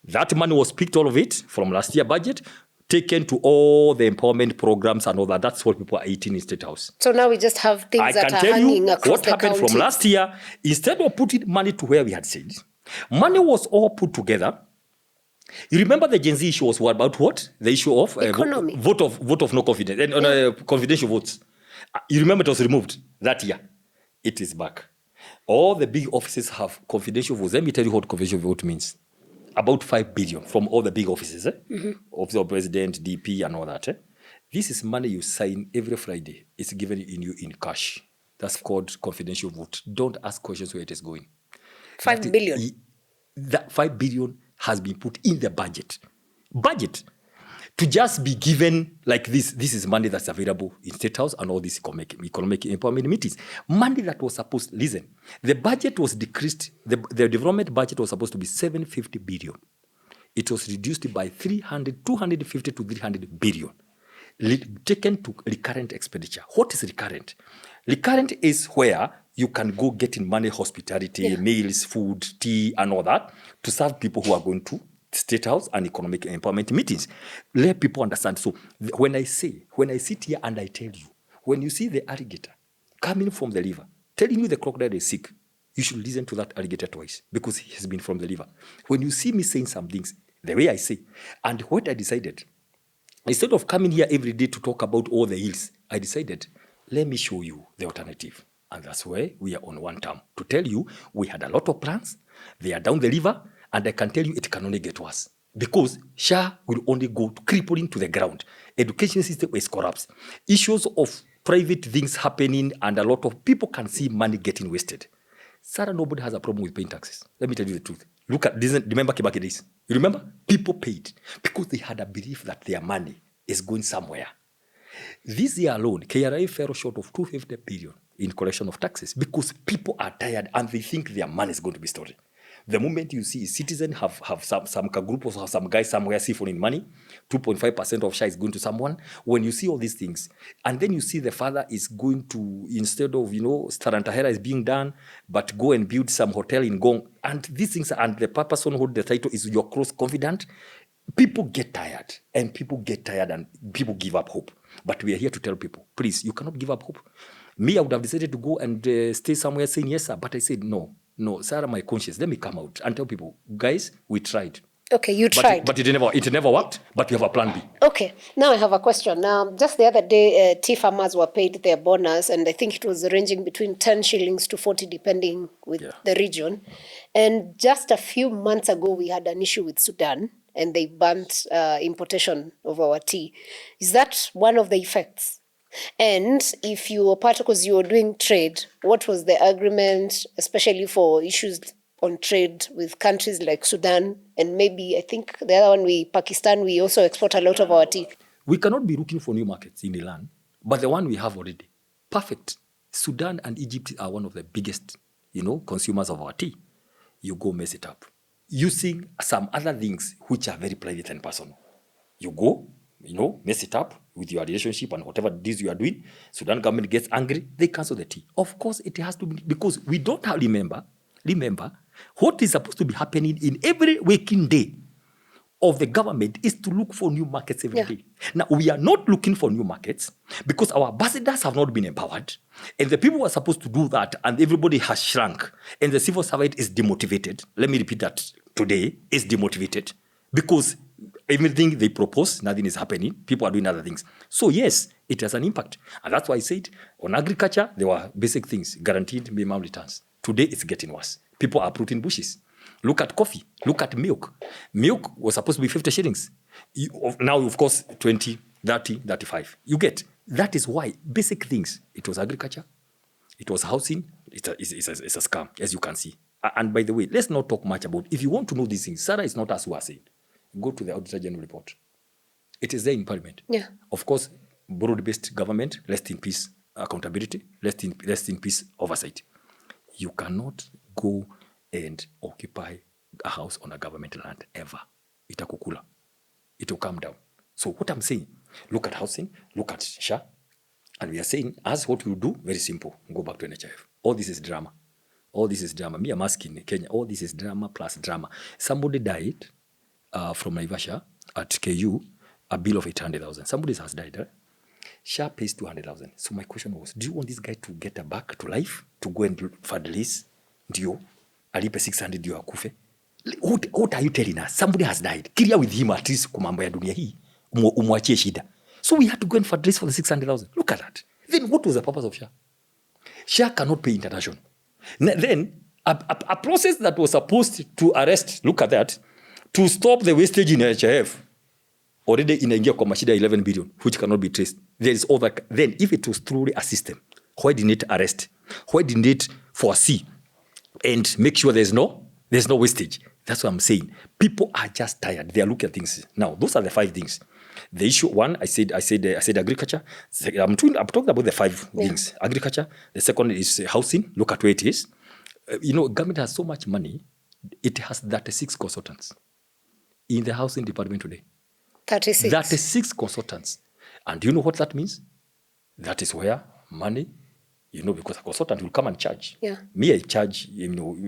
That money was picked, all of it, from last year's budget, taken to all the empowerment programs and all that. That's what people are eating in State House. So now we just have things that are hanging across the county. I can tell you what happened from last year. Instead of putting money to where we had said, money was all put together. You remember the Gen Z issue was about what? The issue of economy. Vote of no confidence and confidential votes. You remember it was removed that year. It is back. All the big offices have confidential votes. Let me tell you what confidential vote means. About 5 billion from all the big offices, mm-hmm. Office of President, DP, and all that. This is money you sign every Friday. It's given you in cash. That's called confidential vote. Don't ask questions where it is going. 5 billion. That 5 billion has been put in the budget. To just be given like this is money that's available in State House and all these economic empowerment meetings. Money that was supposed, listen, the budget was decreased, the development budget was supposed to be 750 billion. It was reduced by 250 to 300 billion, taken to recurrent expenditure. What is recurrent? Recurrent is where you can go get in money, hospitality, meals, food, tea, and all that to serve people who are going to State House and economic empowerment meetings. Let people understand. So when I sit here and I tell you, when you see the alligator coming from the river, telling you the crocodile is sick, you should listen to that alligator twice because he has been from the river. When you see me saying some things, the way I say, and what I decided, instead of coming here every day to talk about all the hills, I decided, let me show you the alternative. And that's why we are on one term. To tell you, we had a lot of plans. They are down the river. And I can tell you it can only get worse. Because SHA will only go crippling to the ground. Education system is corrupt. Issues of private things happening and a lot of people can see money getting wasted. Sarah, nobody has a problem with paying taxes. Let me tell you the truth. Look at this. Remember Kibaki days? You remember? People paid because they had a belief that their money is going somewhere. This year alone, KRA fell short of 250 billion in collection of taxes because people are tired and they think their money is going to be stolen. The moment you see citizens have some group or have some guy somewhere siphoning money, 2.5% of share is going to someone. When you see all these things, and then you see the father is going to, instead of, Starantahera is being done, but go and build some hotel in Gong, and these things, and the person who hold the title is your close confidant, people get tired, and people give up hope. But we are here to tell people, please, you cannot give up hope. Me, I would have decided to go and stay somewhere saying, yes, sir. But I said, no, Sarah, my conscience, let me come out and tell people, guys, we tried. Okay, you tried. But it never worked, but we have a plan B. Okay, now I have a question. Just the other day, tea farmers were paid their bonus, and I think it was ranging between 10 shillings to 40, depending with the region. And just a few months ago, we had an issue with Sudan, and they banned importation of our tea. Is that one of the effects? And if you were part, because you were doing trade, what was the agreement, especially for issues on trade with countries like Sudan, and maybe, I think the other one, Pakistan, we also export a lot of our tea. We cannot be looking for new markets in the land, but the one we have already, perfect. Sudan and Egypt are one of the biggest, consumers of our tea. You go mess it up. Using some other things which are very private and personal. You go, mess it up with your relationship and whatever it is you are doing. Sudan government gets angry, they cancel the tea. Of course, it has to be, because we don't have, remember, what is supposed to be happening in every waking day of the government is to look for new markets every day. Now, we are not looking for new markets because our ambassadors have not been empowered, and the people who are supposed to do that, and everybody has shrunk, and the civil servant is demotivated. Let me repeat that today, is demotivated because everything they propose, nothing is happening. People are doing other things. So yes, it has an impact. And that's why I said on agriculture, there were basic things, guaranteed minimum returns. Today, it's getting worse. People are uprooting bushes. Look at coffee. Look at milk. Milk was supposed to be 50 shillings. Now, of course, 20, 30, 35. You get. That is why basic things. It was agriculture. It was housing. It's a scam, as you can see. And by the way, let's not talk much about, if you want to know these things, Sarah is not us who are saying. Go to the Auditor General report. It is there in Parliament. Yeah. Of course, broad-based government, rest in peace accountability, rest in peace oversight. You cannot go and occupy a house on a government land ever. Itakukula. It will come down. So what I'm saying, look at housing, look at SHA, and we are saying, as what we do, very simple, go back to NHIF. All this is drama. Me, I'm asking Kenya, all this is drama plus drama. Somebody died from Naivasha at KU, a bill of 800,000. Somebody has died, right? SHA pays 200,000. So my question was, do you want this guy to get back to life, to go and fund-release? Ndio alipe 600 ndio akufe? What are you telling us? Somebody has died. Clear with him at least kumambo ya dunia hii. Umwachie shida. So we had to go and fund-release for the 600,000. Look at that. Then what was the purpose of SHA? SHA cannot pay international. Then a process that was supposed to arrest, look at that, to stop the wastage in HIF, already inaingia kwa mashida 11 billion, which cannot be traced. There is over. Then, if it was truly a system, why didn't it arrest? Why didn't it foresee and make sure there's no wastage? That's what I'm saying. People are just tired. They are looking at things. Now, those are the 5 things. The issue one, I said agriculture. I'm talking about the 5 things. Agriculture. The second is housing. Look at where it is. Government has so much money. It has 36 consultants in the housing department today. 36 consultants. And do you know what that means? That is where money, because a consultant will come and charge. Yeah. Me, I charge,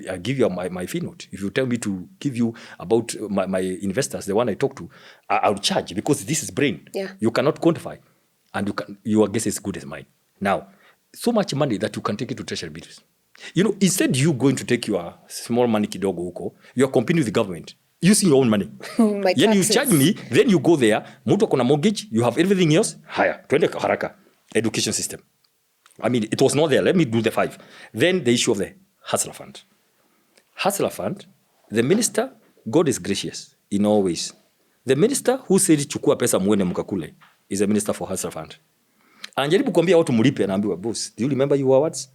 I give you my fee note. If you tell me to give you about my investors, the one I talk to, I'll charge because this is brain. Yeah. You cannot quantify. And your guess is good as mine. Now, so much money that you can take it to treasury bills. Instead you going to take your small money kidogo huko, you are competing with the government. Using your own money. Then you charge me, then you go there, mtu akona mortgage, you have everything else, haya, twende haraka. Education system. I mean, it was not there. Let me do the 5. Then the issue of the Hustler Fund. Hustler Fund, the minister, God is gracious in all ways. The minister who said chukua pesa muende mkakule is a minister for Hustler Fund. Anajaribu kuambia watu mlipe, anaambiwa, boss, do you remember your words?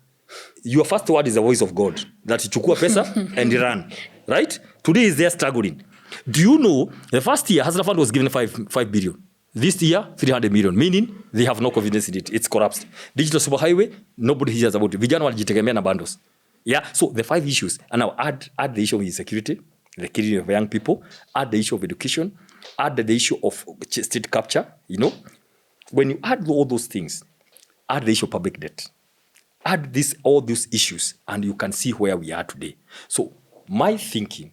Your first word is the voice of God. That chukua pesa and run. Right? Today is there struggling. Do you know the first year Hustler Fund was given 5 billion. This year 300 million, meaning they have no confidence in it. It's corrupt. Digital superhighway, nobody hears about it. Vijana walijitegemea na bundles. Yeah, so the 5 issues. And now add the issue of insecurity, the killing of young people, add the issue of education, add the issue of state capture, When you add all those things, add the issue of public debt, add all those issues, and you can see where we are today. So my thinking,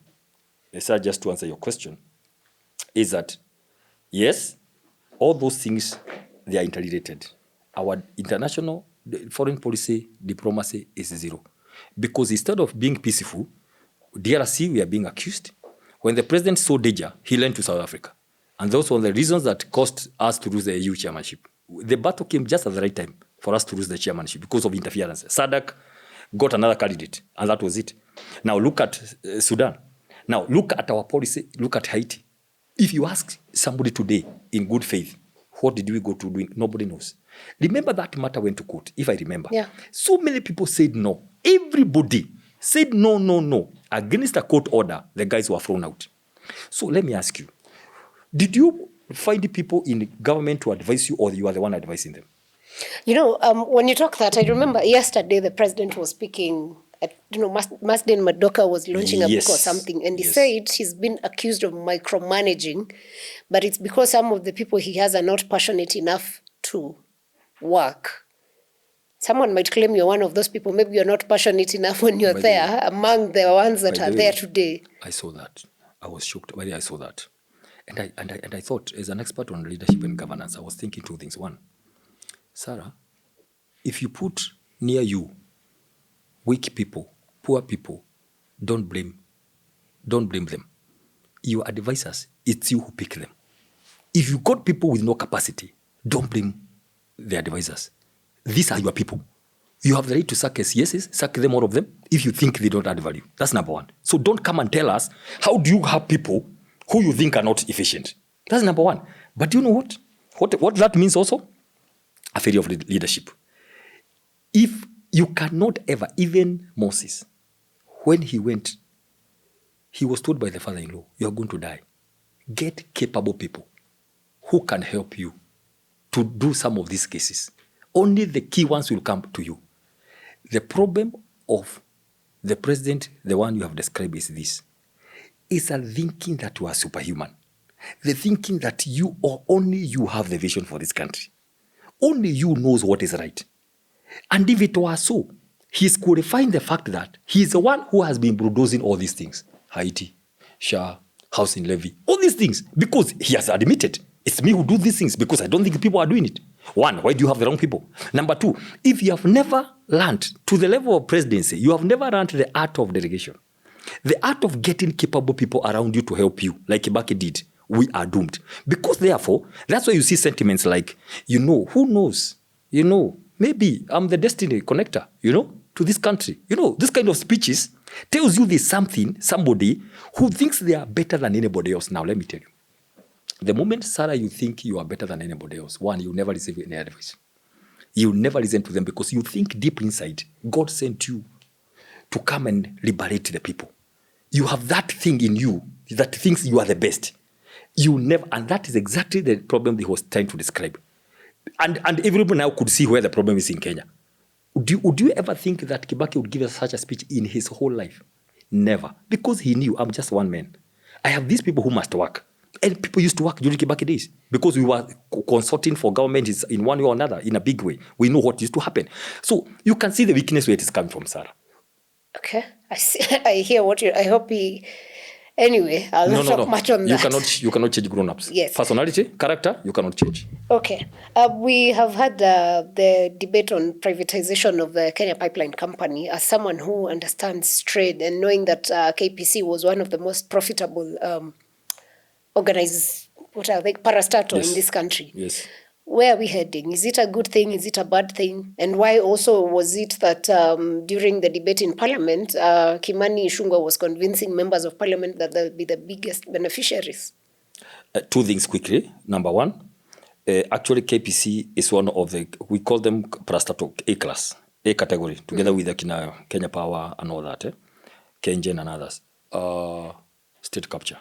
just to answer your question, is that, yes, all those things, they are interrelated. Our international the foreign policy, diplomacy is zero. Because instead of being peaceful, DRC, we are being accused. When the president saw danger, he went to South Africa. And those were the reasons that caused us to lose the EU chairmanship. The battle came just at the right time for us to lose the chairmanship because of interference. SADC got another candidate, and that was it. Now look at Sudan. Now look at our policy, look at Haiti. If you ask somebody today in good faith, what did we go to do? Nobody knows. Remember that matter went to court, if I remember. Yeah. So many people said no. Everybody said no. Against a court order, the guys were thrown out. So let me ask you, did you find people in government to advise you, or you are the one advising them? When you talk that, I remember yesterday the president was speaking at, Masden Madoka was launching a book or something, and he said he's been accused of micromanaging, but it's because some of the people he has are not passionate enough to work. Someone might claim you're one of those people. Maybe you're not passionate enough when you're there, among the ones that are there today. I saw that. I was shocked. I saw that. And I thought, as an expert on leadership and governance, I was thinking two things. One, Sarah, if you put near you weak people, poor people, don't blame them. Your advisors, it's you who pick them. If you got people with no capacity, don't blame the advisors. These are your people. You have the right to sack SCSs, sack them, all of them, if you think they don't add value. That's number one. So don't come and tell us, how do you have people who you think are not efficient? That's number one. But you know what? What that means also? A failure of leadership. If you cannot ever, even Moses, when he went, he was told by the father-in-law, you are going to die. Get capable people who can help you to do some of these cases. Only the key ones will come to you. The problem of the president, the one you have described, is this. It's a thinking that you are superhuman. The thinking that you or only you have the vision for this country. Only you knows what is right. And if it was so, he's qualifying the fact that he's the one who has been bulldozing all these things. Haiti, Shah, housing levy, all these things. Because he has admitted, it's me who do these things because I don't think people are doing it. One, why do you have the wrong people? Number two, if you have never learned to the level of presidency, you have never learned the art of delegation. The art of getting capable people around you to help you, like Kibaki did, we are doomed. Because therefore, that's why you see sentiments like, who knows? Maybe I'm the destiny connector, to this country. This kind of speeches tells you there's somebody who thinks they are better than anybody else. Now, let me tell you. The moment, Sarah, you think you are better than anybody else, one, you never receive any advice. You never listen to them because you think deep inside, God sent you to come and liberate the people. You have that thing in you that thinks you are the best. You never, and that is exactly the problem he was trying to describe. And everybody now could see where the problem is in Kenya. Would you ever think that Kibaki would give us such a speech in his whole life? Never. Because he knew, I'm just one man. I have these people who must work. And people used to work during Kibaki days because we were consulting for government in one way or another, in a big way. We know what used to happen. So you can see the weakness where it is coming from, Sarah. Okay. I see. I hear what I hope he... Anyway, I'll not talk much on that. You cannot change grown-ups. Yes. Personality, character, you cannot change. Okay. We have had the debate on privatization of the Kenya Pipeline Company. As someone who understands trade and knowing that KPC was one of the most profitable parastatal in this country. Yes. Where are we heading? Is it a good thing? Is it a bad thing? And why also was it that during the debate in Parliament, Kimani Ichung'wah was convincing members of Parliament that they'll be the biggest beneficiaries? Two things quickly. Number one, actually KPC is one of we call them parastatal A class, A category, together with the Kenya Power and all that, KenGen and others. State capture.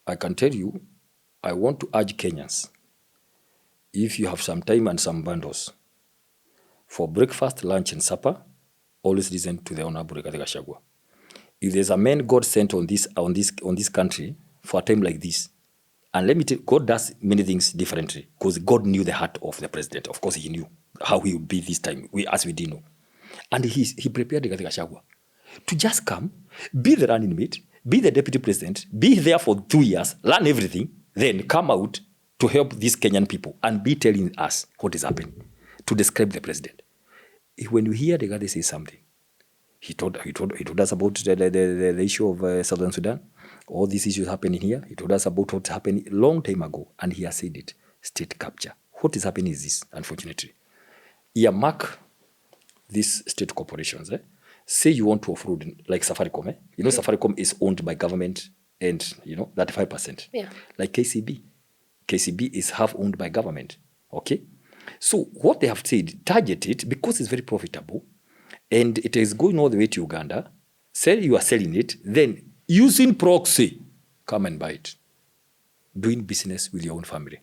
I can tell you, I want to urge Kenyans, if you have some time and some bundles, for breakfast, lunch, and supper, always listen to the Honorable Rigathi Gachagua. If there's a man God sent on this country for a time like this, and let me tell you, God does many things differently, because God knew the heart of the president. Of course, he knew how he would be this time, as we didn't know. And he prepared Rigathi Gachagua to just come, be the running mate, be the deputy president, be there for 2 years, learn everything, then come out to help these Kenyan people and be telling us what is happening. to describe the president. When you hear the guy say something, he told us about the issue of Southern Sudan. All these issues happening here. He told us about what happened a long time ago, and he has said it. State capture. What is happening is this, unfortunately. Earmark these state corporations. Say you want to offload, like Safaricom. You know, Safaricom is owned by government, and you know that 5%. Yeah. Like KCB. KCB is half owned by government. Okay. So what they have said, target it because it's very profitable, and it is going all the way to Uganda. Say you are selling it, then using proxy, come and buy it. Doing business with your own family.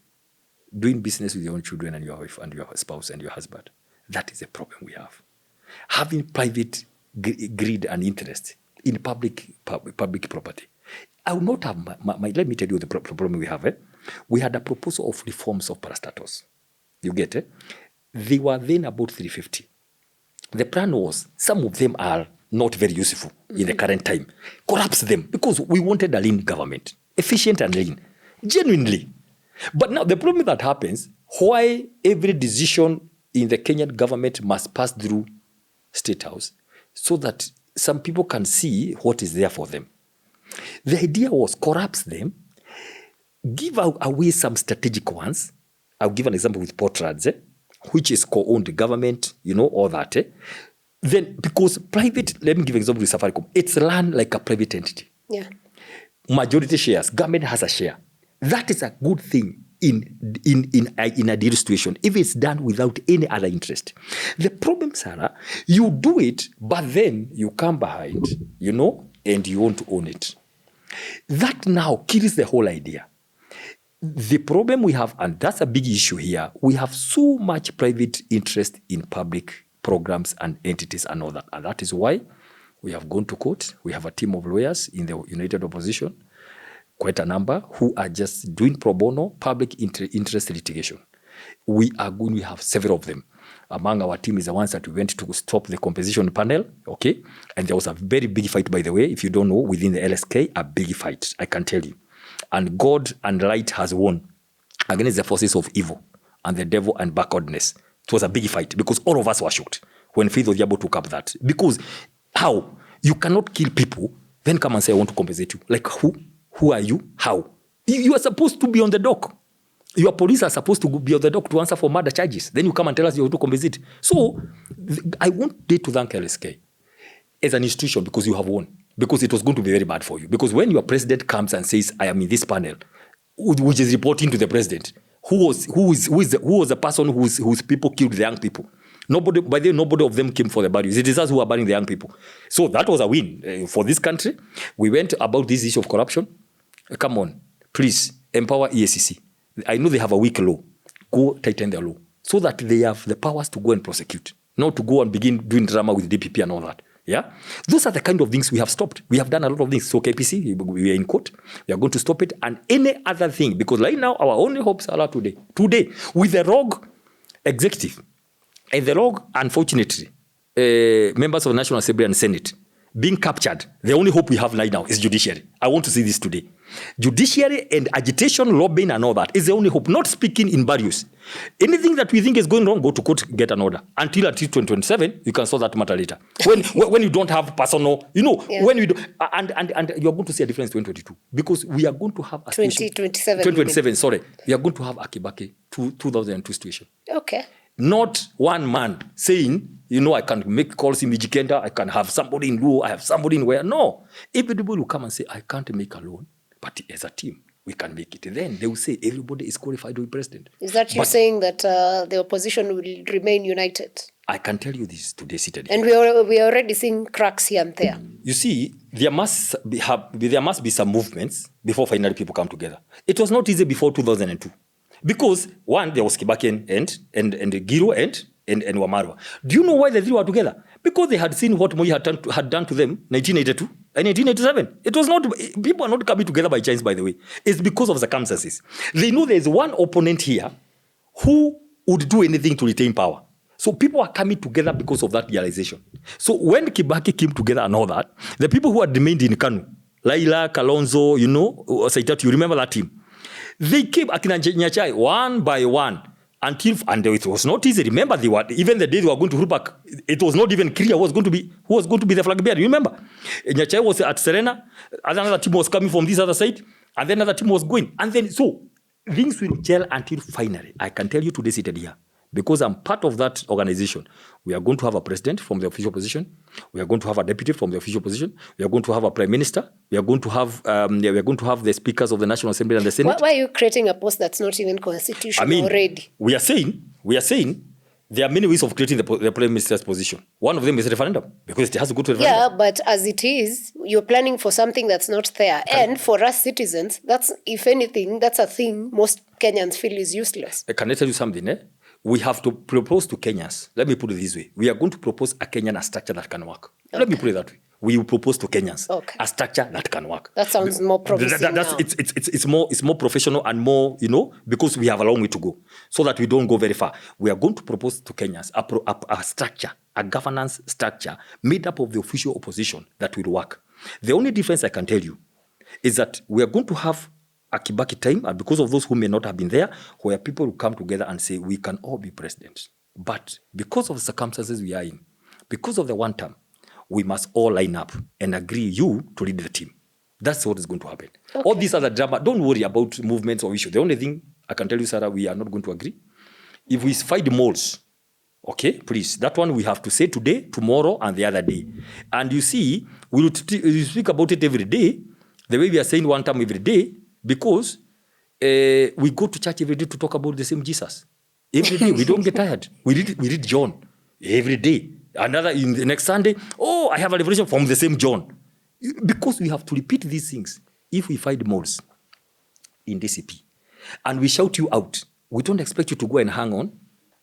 Doing business with your own children and your wife and your spouse and your husband. That is the problem we have. Having private greed and interest in public property. I will not have let me tell you the problem we have. We had a proposal of reforms of parastatals. You get it? They were then about 350. The plan was, some of them are not very useful in the current time. Collapse them because we wanted a lean government, efficient and lean, genuinely. But now the problem that happens, why every decision in the Kenyan government must pass through State House so that some people can see what is there for them. The idea was collapse them, give away some strategic ones. I'll give an example with Portrads, which is co-owned government, you know, all that. Then, because private, let me give an example with Safaricom. It's run like a private entity. Yeah. Majority shares, government has a share. That is a good thing in a deal situation if it's done without any other interest. The problem, Sarah, you do it, but then you come behind, you know, and you want to own it. That now kills the whole idea. The problem we have, and that's a big issue here, we have so much private interest in public programs and entities and all that. And that is why we have gone to court. We have a team of lawyers in the United Opposition, quite a number, who are just doing pro bono public interest litigation. We have several of them. Among our team is the ones that we went to stop the composition panel, okay? And there was a very big fight, by the way, if you don't know, within the LSK, a big fight, I can tell you. And God and light has won against the forces of evil and the devil and backwardness. It was a big fight because all of us were shocked when Faith Odiabo took up that. Because how? You cannot kill people, then come and say, I want to compensate you. Like who? Who are you? How? You are supposed to be on the dock. Your police are supposed to be on the dock to answer for murder charges. Then you come and tell us you want to compensate. So I want to thank LSK as an institution because you have won. Because it was going to be very bad for you. Because when your president comes and says, I am in this panel, which is reporting to the president, who was the person whose people killed the young people? Nobody, by the way, nobody of them came for the burials. It is us who are burying the young people. So that was a win for this country. We went about this issue of corruption. Come on, please empower EACC. I know they have a weak law. Go tighten their law so that they have the powers to go and prosecute, not to go and begin doing drama with DPP and all that. Yeah, those are the kind of things we have stopped. We have done a lot of things. So KPC, we are in court. We are going to stop it, and any other thing, because right now our only hopes are today with the rogue executive and the rogue, unfortunately, members of the National Assembly and Senate being captured. The only hope we have right now is judiciary. I want to see this today. Judiciary and agitation, lobbying and all that is the only hope. Not speaking in barriers. Anything that we think is going wrong, go to court, get an order. Until 2027, you can solve that matter later. When you don't have personal, you know, yeah. When you do, and you're going to see a difference in 2022 because we are going to have a 2027. Sorry, we are going to have a Kibaki 2002 situation. Okay. Not one man saying, you know, I can make calls in Mijikenda, I can have somebody in Luo, I have somebody in where. No. Everybody will come and say, I can't make alone, but as a team, we can make it. Then they will say, everybody is qualified to be president. Is that you saying that the opposition will remain united? I can tell you this today, seated. And we are already seeing cracks here and there. You see, there must be some movements before finally people come together. It was not easy before 2002. Because one, there was Kibaki and Giro and Wamarwa. Do you know why the three were together? Because they had seen what Moi had done to them 1982 and 1987. It was not, people are not coming together by chance, by the way. It's because of circumstances. They know there's one opponent here who would do anything to retain power. So people are coming together because of that realization. So when Kibaki came together and all that, the people who had remained in Kanu, Laila, Kalonzo, you know, Saitatu, you remember that team? They came, Akina Nyachai, one by one, and it was not easy. Remember, even the day they were going to roll back, it was not even clear who was going to be the flag bearer. You remember? Nyachai was at Serena, another team was coming from this other side, and then another team was going. And then, so, things will gel until finally, I can tell you today seated here, because I'm part of that organization. We are going to have a president from the official position. We are going to have a deputy from the official position. We are going to have a prime minister. We are going to have the speakers of the National Assembly and the Senate. Why are you creating a post that's not even constitutional already? We are saying there are many ways of creating the prime minister's position. One of them is referendum, because it has to go to referendum. Yeah, but as it is, you're planning for something that's not there. And for us citizens, that's, if anything, that's a thing most Kenyans feel is useless. Can I tell you something? We have to propose to Kenyans. Let me put it this way. We are going to propose a Kenyan structure that can work. Okay. Let me put it that way. We will propose to Kenyans a structure that can work. That sounds more promising now. It's more professional and more, because we have a long way to go, so that we don't go very far. We are going to propose to Kenyans a structure, a governance structure made up of the official opposition that will work. The only difference I can tell you is that we are going to have a Kibaki time, and because of those who may not have been there, where people will come together and say, we can all be president. But because of the circumstances we are in, because of the one term, we must all line up and agree you to lead the team. That's what is going to happen. Okay. All these other drama, don't worry about movements or issues. The only thing I can tell you, Sarah, we are not going to agree. If we find moles, okay, please, that one we have to say today, tomorrow, and the other day. And you see, we will speak about it every day, the way we are saying one time every day, because we go to church every day to talk about the same Jesus. Every day, we don't get tired. We read John every day. Another in the next Sunday, I have a revelation from the same John. Because we have to repeat these things. If we find moles in DCP and we shout you out, we don't expect you to go and hang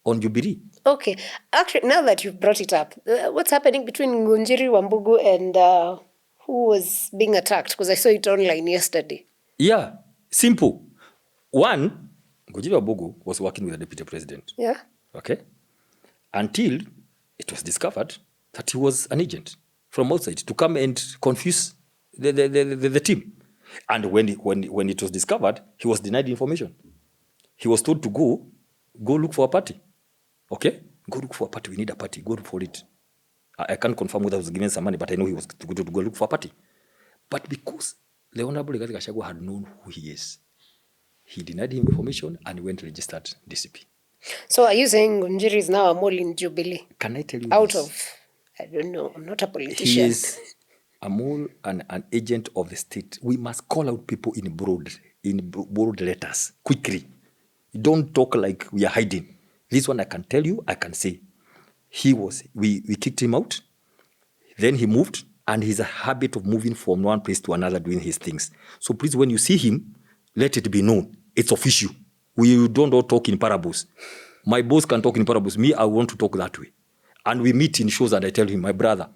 on Jubilee. Okay. Actually, now that you've brought it up, what's happening between Ngunjiri Wambugu and who was being attacked? Because I saw it online yesterday. Yeah, simple. One, Ngunjiri Wambugu was working with the deputy president. Yeah. Okay. Until it was discovered that he was an agent from outside to come and confuse the team. And when it was discovered, he was denied information. He was told to go look for a party. Okay? Go look for a party. We need a party. Go look for it. I can't confirm whether he was given some money, but I know he was to go look for a party. But because the Honorable Rigathi Gachagua had known who he is, he denied him information and went to registered DCP. So are you saying Ngunjiri is now a mole in Jubilee? Can I tell you out this? Of, I don't know, I'm not a politician. He is a mole and an agent of the state. We must call out people in broad letters, quickly. Don't talk like we are hiding. This one I can tell you, I can say. We kicked him out, then he moved, and he's a habit of moving from one place to another doing his things. So please, when you see him, let it be known. It's official. We don't all talk in parables. My boss can talk in parables. Me, I want to talk that way. And we meet in shows and I tell him, my brother,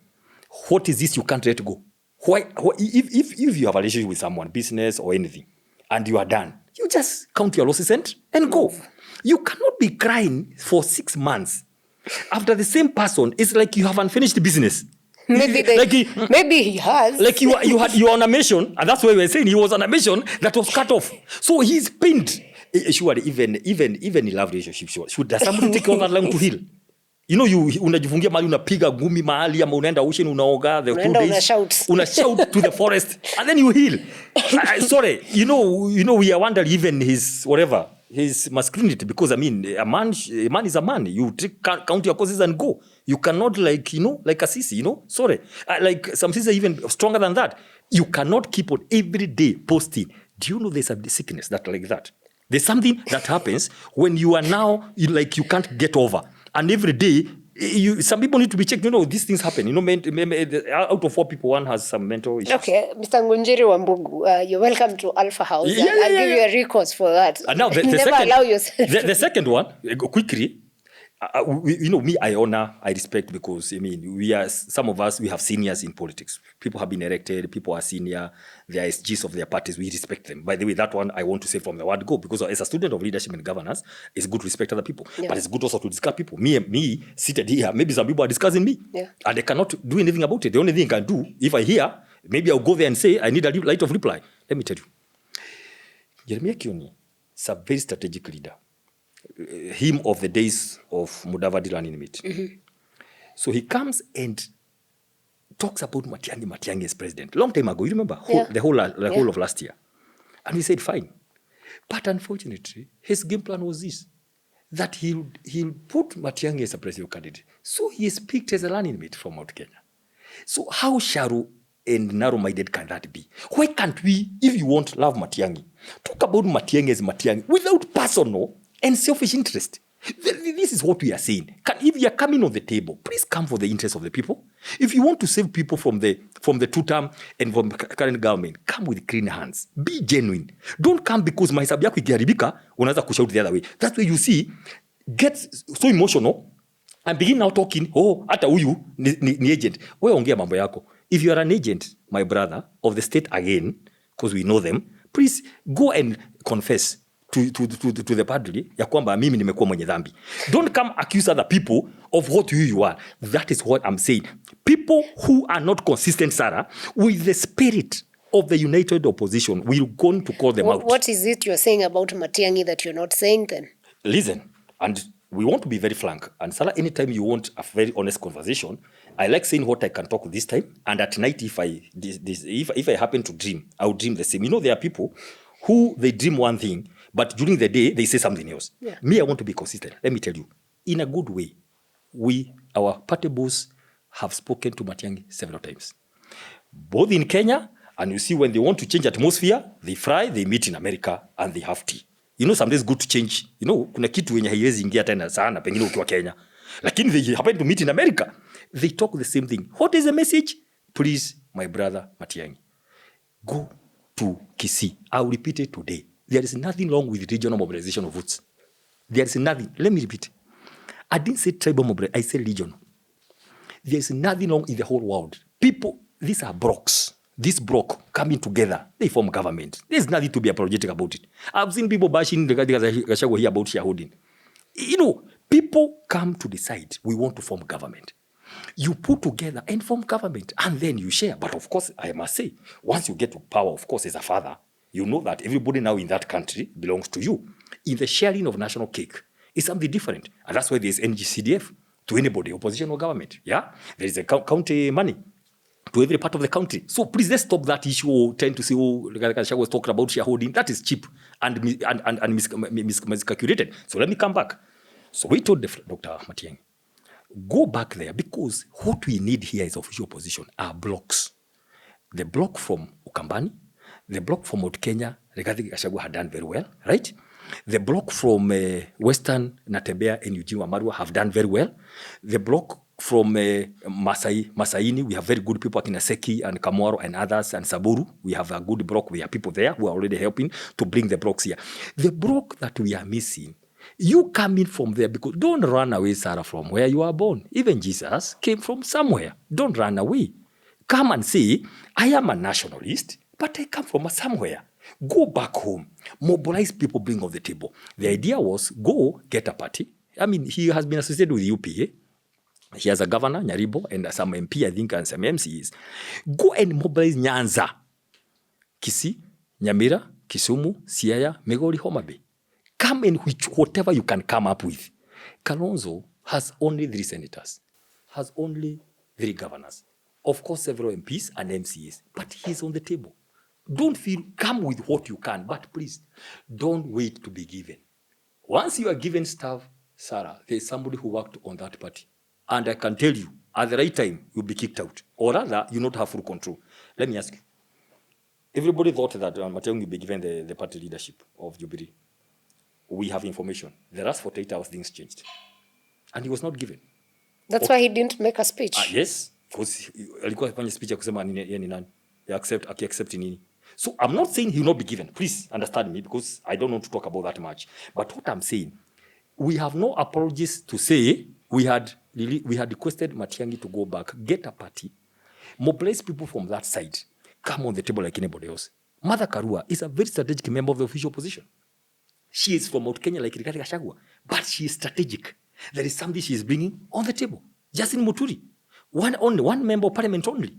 what is this you can't let go? Why if you have a relationship with someone, business or anything, and you are done, you just count your losses and go. You cannot be crying for 6 months after the same person. It's like you have unfinished business. Maybe he has. Like you are on a mission, and that's why we're saying he was on a mission that was cut off. So he's pinned. Surely, even in love relationship, does somebody take all that long to heal? Unajifungia mahali unapiga gumi mahali ama unaenda ocean unaoga the 2 days una shout to the forest and then you heal. Sorry, we are wondering even his masculinity, because a man is a man. You count your causes and go. You cannot like a sissy, sorry. Like some sisters even stronger than that. You cannot keep on every day posting. Do you know there's a sickness that like that? There's something that happens when you are now, you can't get over. And every day, some people need to be checked. These things happen. Out of 4 people, one has some mental issues. Okay, Mr. Ngunjiri Wambugu, you're welcome to Alfa House. I'll give you a recourse for that. Now, allow yourself. The second one, quickly, I honor, I respect, because some of us, we have seniors in politics. People have been elected, people are senior, they are SGs of their parties, we respect them. By the way, that one I want to say from the word go, because as a student of leadership and governance, it's good to respect other people. Yeah. But it's good also to discuss people. Me seated here, maybe some people are discussing me. Yeah. And they cannot do anything about it. The only thing I can do, if I hear, maybe I'll go there and say, I need a light of reply. Let me tell you. Jeremiah Kioni is a very strategic leader. him of the days of Mudavadi running meet. So he comes and talks about Matiang'i as president. Long time ago, you remember? The whole of last year. And he said, fine. But unfortunately, his game plan was this, that he'll put Matiang'i as a presidential candidate. So he is picked as a running mate from Mount Kenya. So how shallow and narrow-minded can that be? Why can't we, if you want, love Matiang'i, talk about Matiang'i as Matiang'i without personal and selfish interest? This is what we are saying. If you are coming on the table, please come for the interest of the people. If you want to save people from the two-term and from current government, come with clean hands. Be genuine. Don't come because mahesabu yako ikiharibika, unaanza kushout the other way. That's why you see, get so emotional and begin now talking, hata huyu ni agent. Wewe ongea mambo yako. If you are an agent, my brother, of the state again, because we know them, please go and confess to the padri ya kwamba mimi nimekuwa mwenye dhambi. Don't come accuse other people of what you are. That is what I'm saying. People who are not consistent, Sarah, with the spirit of the united opposition, we're going to call them out. What is it you're saying about Matiang'i that you're not saying then? Listen, and we want to be very frank. And Sarah, anytime you want a very honest conversation, I like saying what I can talk this time. And at night, if I happen to dream, I'll dream the same. You know, there are people who they dream one thing, but during the day, they say something else. Yeah. Me, I want to be consistent. Let me tell you, in a good way, our party boss, have spoken to Matiang'i several times, both in Kenya, and you see when they want to change atmosphere, they fry, they meet in America, and they have tea. You know, sometimes good to change. You know, kuna kitu wenye haiwezi ingia tena sana pengine ukiwa Kenya. Lakini they happen to meet in America. They talk the same thing. What is the message? Please, my brother Matiang'i, go to Kisii. I will repeat it today. There is nothing wrong with regional mobilization of votes. There is nothing. Let me repeat. I didn't say tribal mobilization. I said regional. There is nothing wrong in the whole world. People, these are blocks. This block coming together, they form government. There's nothing to be apologetic about it. I've seen people bashing Gachagua here about shareholding. You know, people come to decide we want to form government. You put together and form government, and then you share. But of course, I must say, once you get to power, of course, as a father, you know that everybody now in that country belongs to you. In the sharing of national cake is something different. And that's why there's NGCDF to anybody, opposition or government. Yeah? There is a county money to every part of the country. So please, let's stop that issue trying to say, Gachagua was talking about shareholding. That is cheap and miscalculated. So let me come back. So we told Dr. Matiang'i, go back there, because what we need here is official opposition are blocks. The block from Ukambani, the block from Mount Kenya, Rigathi Gachagua had done very well, right? The block from Western Natembea and Eugene Wamalwa have done very well. The block from Masaini, we have very good people like Naseki and Kamwaro and others, and Saburu. We have a good block. We have people there who are already helping to bring the blocks here. The block that we are missing, you come in from there, because don't run away, Sarah, from where you are born. Even Jesus came from somewhere. Don't run away. Come and say, I am a nationalist, but I come from somewhere. Go back home. Mobilize people, bring on the table. The idea was, go get a party. I mean, he has been associated with UPA. He has a governor, Nyaribo, and some MP, I think, and some MCs. Go and mobilize Nyanza, Kisii, Nyamira, Kisumu, Siaya, Migori, Homa Bay. Come in whatever you can come up with. Kalonzo has only 3 senators, has only 3 governors. Of course, several MPs and MCAs, but he's on the table. Don't feel, come with what you can, but please, don't wait to be given. Once you are given stuff, Sarah, there's somebody who worked on that party. And I can tell you, at the right time, you'll be kicked out. Or rather, you not have full control. Let me ask you. Everybody thought that Matiang'i will be given the party leadership of Jubilee. We have information. The last 48 hours, things changed. And he was not given. That's why he didn't make a speech. Yes. Because alikuwa afanya speech ya kusema yeye ni nani. Accept nini. So I'm not saying he will not be given. Please understand me, because I don't want to talk about that much. But what I'm saying, we have no apologies to say we had requested Matiang'i to go back, get a party, mobilize people from that side, come on the table like anybody else. Martha Karua is a very strategic member of the official opposition. She is from Mount Kenya like Rigathi Gachagua, but she is strategic. There is something she is bringing on the table. Justin Muturi, one member of parliament only,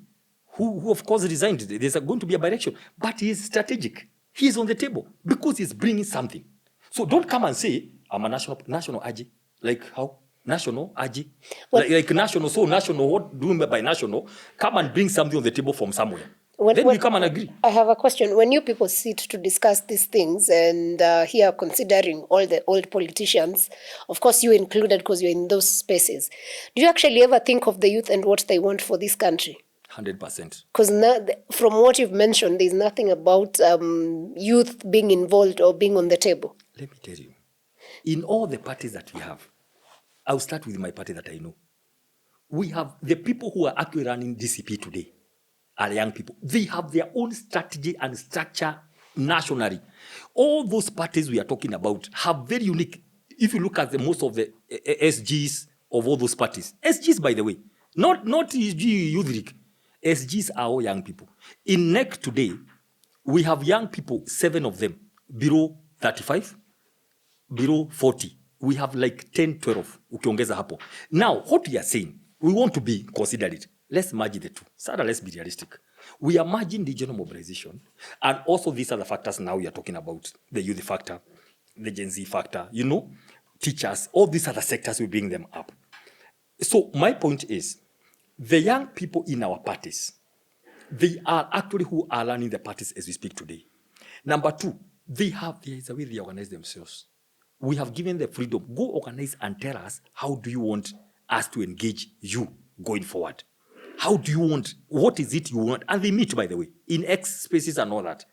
who of course resigned. There's going to be a by-election, but he is strategic. He is on the table because he is bringing something. So don't come and say, I'm a national aji. Like how? National aji. Well- Like national. So national, what do you mean by national? Come and bring something on the table from somewhere. When- Then when- we come and agree. I have a question. When you people sit to discuss these things and here considering all the old politicians, of course you included because you're in those spaces, do you actually ever think of the youth and what they want for this country? 100%. Because from what you've mentioned, there's nothing about youth being involved or being on the table. Let me tell you, in all the parties that we have, I'll start with my party that I know. We have the people who are actually running DCP today are young people. They have their own strategy and structure nationally. All those parties we are talking about have very unique. If you look at most of the SGs of all those parties, SGs, by the way, not SG Youth League, SGs are all young people. In NEC today, we have young people, 7 of them, below 35, below 40. We have like 10, 12, ukiongeza hapo. Now, what we are saying, we want to be considerate. Let's merge the two. Sarah, let's be realistic. We are merging regional mobilization, and also these are the factors now we are talking about, the youth factor, the Gen Z factor, teachers, all these other sectors, we bring them up. So my point is, the young people in our parties, they are actually who are running the parties as we speak today. Number 2, there is a way they organize themselves. We have given the freedom. Go organize and tell us, how do you want us to engage you going forward? How do you want, what is it you want? And they meet, by the way, in X spaces and all that.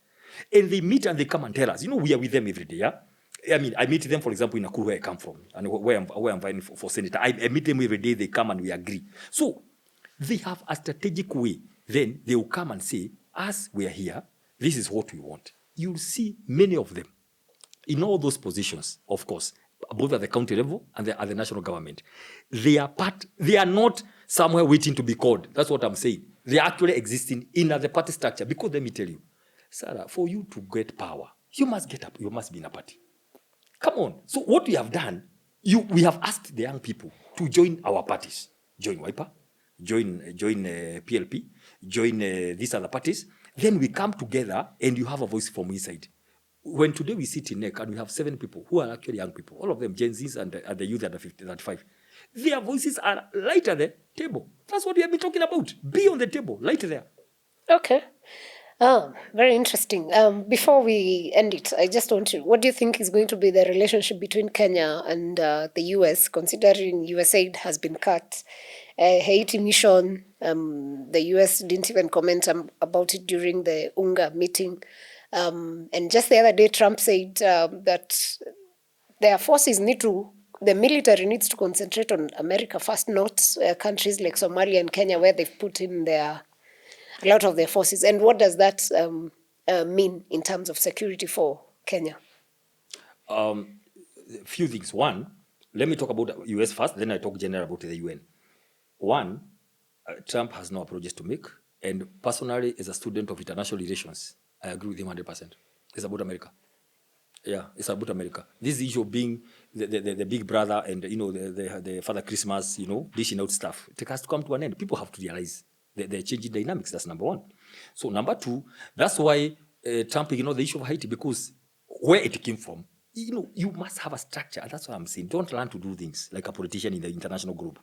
And they meet and they come and tell us. We are with them every day, yeah? I mean, I meet them, for example, in Nakuru, where I come from, and where I'm vying for senator. I meet them every day, they come and we agree. So they have a strategic way. Then they will come and say, as we are here, this is what we want. You'll see many of them in all those positions, of course, both at the county level and at the national government. They are not somewhere waiting to be called. That's what I'm saying. They are actually existing in the party structure. Because let me tell you, Sarah, for you to get power, you must get up, you must be in a party. Come on. So what we have done, we have asked the young people to join our parties. Join Wiper, join PLP, join these other parties. Then we come together and you have a voice from inside. When today we sit in NEC and we have 7 people who are actually young people, all of them Gen Zs and the youth under 35, their voices are right at the table. That's what we have been talking about. Be on the table, right there. Okay. Very interesting. Before we end it, I just want to, what do you think is going to be the relationship between Kenya and the US, considering USAID has been cut? Haiti mission, the US didn't even comment about it during the UNGA meeting. And just the other day, Trump said that their forces the military needs to concentrate on America first, not countries like Somalia and Kenya, where they've put in a lot of their forces. And what does that mean in terms of security for Kenya? A few things. One, let me talk about US first, then I talk general about the UN. One, Trump has no approaches to make. And personally, as a student of international relations, I agree with him 100%. It's about America. Yeah, it's about America. This issue of being the big brother and, the Father Christmas, dishing out stuff, it has to come to an end. People have to realize the changing dynamics. That's number 1. So number 2, that's why Trump ignored the issue of Haiti, because where it came from, you must have a structure. That's what I'm saying. Don't learn to do things like a politician in the international group.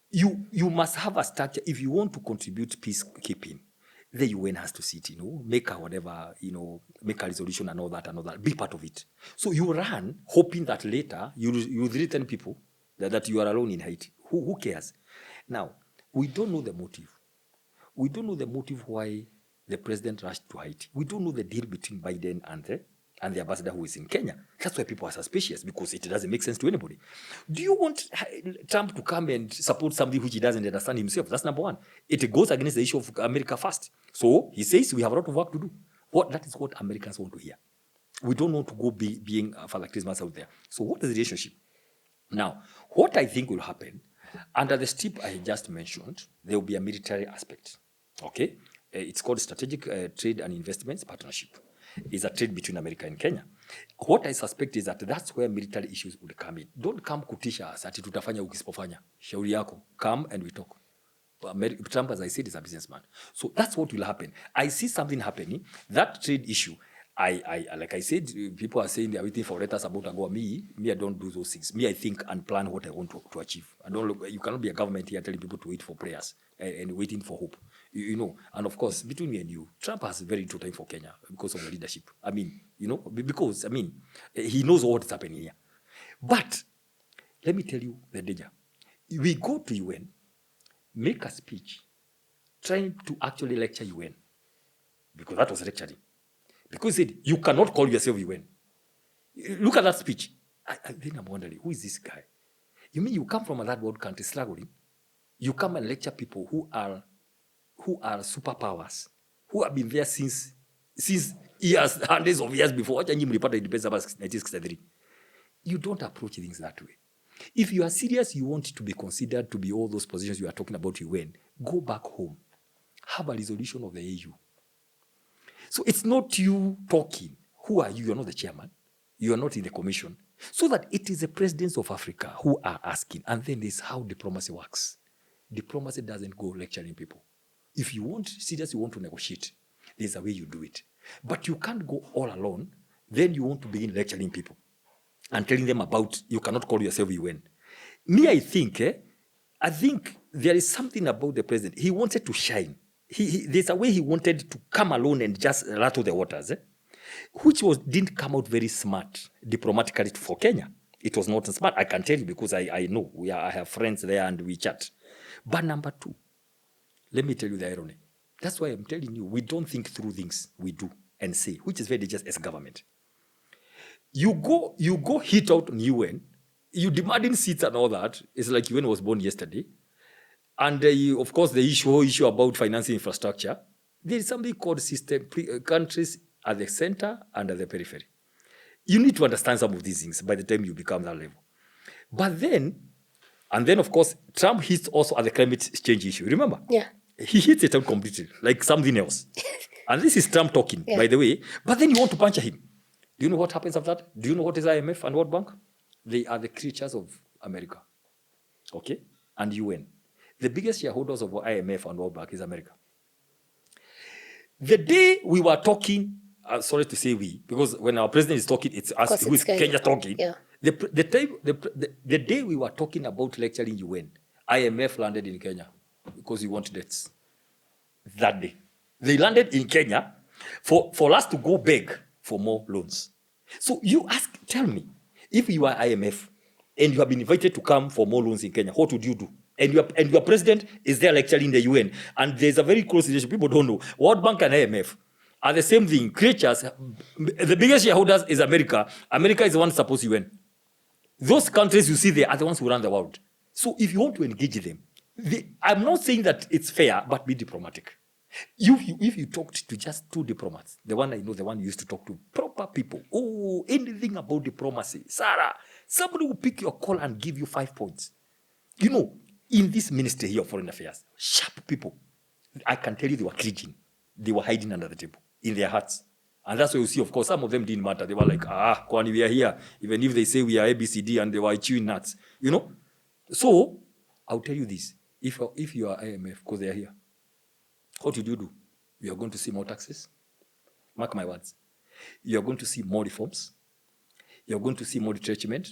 You must have a structure if you want to contribute peacekeeping. The UN has to sit, make a whatever, make a resolution and all that, be part of it. So you run hoping that later you threaten people that you are alone in Haiti. Who cares? Now, we don't know the motive. We don't know the motive why the president rushed to Haiti. We don't know the deal between Biden and the ambassador who is in Kenya. That's why people are suspicious, because it doesn't make sense to anybody. Do you want Trump to come and support something which he doesn't understand himself? That's number 1. It goes against the issue of America first. So he says we have a lot of work to do. That is what Americans want to hear. We don't want to go being Father Christmas out there. So what is the relationship? Now, what I think will happen, under the step I just mentioned, there will be a military aspect. Okay? It's called Strategic Trade and Investments Partnership. It's a trade between America and Kenya. What I suspect is that that's where military issues would come in. Don't come kutisha us ati tutafanya ukisipofanya. Shauri yako. Come and we talk. Trump, as I said, is a businessman. So that's what will happen. I see something happening. That trade issue, like I said, people are saying they are waiting for letters about Agoa. Me, I don't do those things. Me, I think and plan what I want to achieve. I don't look. You cannot be a government here telling people to wait for prayers and waiting for hope. You know, and of course, between me and you, Trump has very little time for Kenya because of the leadership. I mean, you know, because he knows what's happening here. But let me tell you the danger. We go to UN, make a speech, trying to actually lecture UN, because that was lecturing. Because he said, you cannot call yourself UN. Look at that speech. I think I'm wondering, who is this guy? You mean you come from a third world country struggling? You come and lecture people who are superpowers, who have been there since years, hundreds of years before. Independence about 1963. You don't approach things that way. If you are serious, you want to be considered to be all those positions you are talking about UN, go back home. Have a resolution of the AU. So it's not you talking. Who are you? You're not the chairman. You are not in the commission. So that it is the presidents of Africa who are asking. And then there's how diplomacy works. Diplomacy doesn't go lecturing people. If you want to negotiate, there's a way you do it. But you can't go all alone. Then you want to begin lecturing people and telling them about you cannot call yourself UN. Me, I think there is something about the president. He wanted to shine. There's a way he wanted to come alone and just rattle the waters, which didn't come out very smart diplomatically for Kenya. It was not smart, I can tell you, because I know. I have friends there and we chat. But number two, let me tell you the irony. That's why I'm telling you, we don't think through things we do and say, which is very dangerous as a government. You go hit out on UN, you demanding seats and all that. It's like UN was born yesterday. And of course, the whole issue about financing infrastructure, there is something called system, countries at the center and at the periphery. You need to understand some of these things by the time you become that level. But then, of course, Trump hits also at the climate change issue. Remember? Yeah. He hits it out completely, like something else. And this is Trump talking, by the way. But then you want to punch him. Do you know what happens after that? Do you know what is IMF and World Bank? They are the creatures of America. Okay? And UN. The biggest shareholders of IMF and World Bank is America. The day we were talking, sorry to say we, because when our president is talking, it's us who is Kenya talking. Yeah. The day we were talking about lecturing UN, IMF landed in Kenya because we want debts. That day. They landed in Kenya for us to go beg for more loans. So tell me, if you are IMF and you have been invited to come for more loans in Kenya, what would you do? And your president is there lecturing the UN. And there's a very close relationship. People don't know. World Bank and IMF are the same thing. Creatures. The biggest shareholders is America. America is the one supposed UN. Those countries you see there are the ones who run the world. So if you want to engage them, I'm not saying that it's fair, but be diplomatic. If you talked to just two diplomats, the one I know, the one you used to talk to, proper people, anything about diplomacy, Sarah, somebody will pick your call and give you 5 points. You know, in this ministry here of foreign affairs, sharp people, I can tell you they were cringing. They were hiding under the table in their hearts. And that's why you see, of course, some of them didn't matter. They were like, Kwani, we are here. Even if they say we are ABCD and they were chewing nuts, you know. So, I'll tell you this. If you are IMF, because they are here, what did you do? You are going to see more taxes. Mark my words. You are going to see more reforms. You are going to see more retrenchment.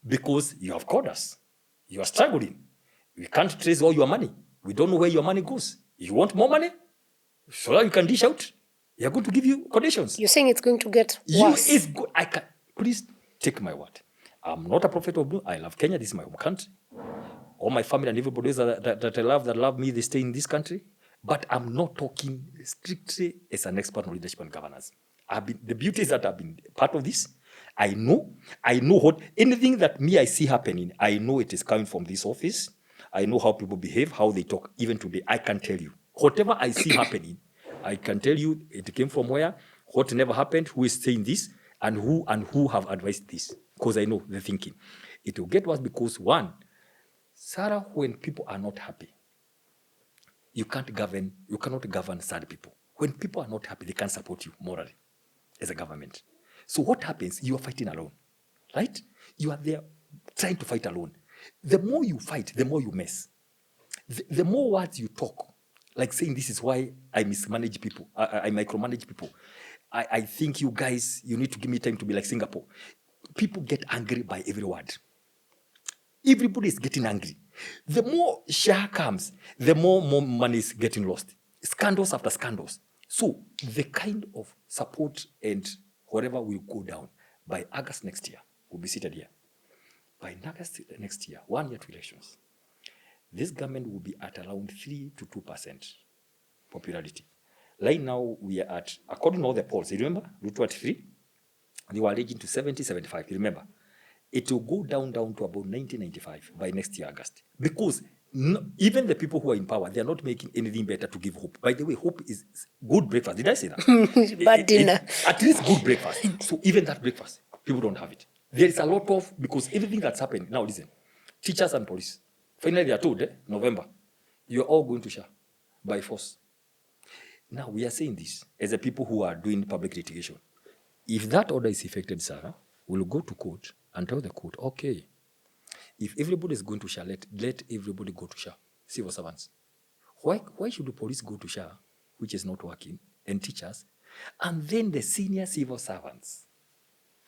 Because you have called us. You are struggling. We can't trace all your money. We don't know where your money goes. You want more money? So that you can dish out. We are going to give you conditions. You're saying it's going to get worse. Please take my word. I'm not a prophet of doom. I love Kenya. This is my home country. All my family and everybody that I love, that love me, they stay in this country. But I'm not talking strictly as an expert on leadership and governance. The beauty is that I've been part of this. I know anything that I see happening, I know it is coming from this office. I know how people behave, how they talk. Even today, I can tell you. Whatever I see happening, I can tell you it came from where, what never happened, who is saying this, and who have advised this. Because I know the thinking. It will get worse because, one, Sarah, when people are not happy, you cannot govern sad people. When people are not happy, they can't support you morally as a government. So what happens? You are fighting alone, right? You are there trying to fight alone. The more you fight, the more you mess. The more words you talk, like saying this is why I mismanage people, I micromanage people. I think you guys, you need to give me time to be like Singapore. People get angry by every word. Everybody is getting angry. The more Shah comes, the more money is getting lost. Scandals after scandals. So the kind of support and whatever will go down by August next year, we'll be seated here. By August next year, 1 year to elections, this government will be at around 3 to 2% popularity. Right now, we are at, according to all the polls, you remember, Ruto at 3, they were raging to 70, 75, you remember? It will go down to about 90, 95 by next year, August. Because even the people who are in power, they are not making anything better to give hope. By the way, hope is good breakfast. Did I say that? Bad dinner. At least good breakfast. So even that breakfast, people don't have it. There is a lot of, because everything that's happened, now listen, teachers and police, finally they are told, November, you're all going to share by force. Now, we are saying this as the people who are doing public litigation. If that order is effected, Sarah, we'll go to court and tell the court, okay, if everybody is going to share, let everybody go to share, civil servants. Why should the police go to share, which is not working, and teachers, and then the senior civil servants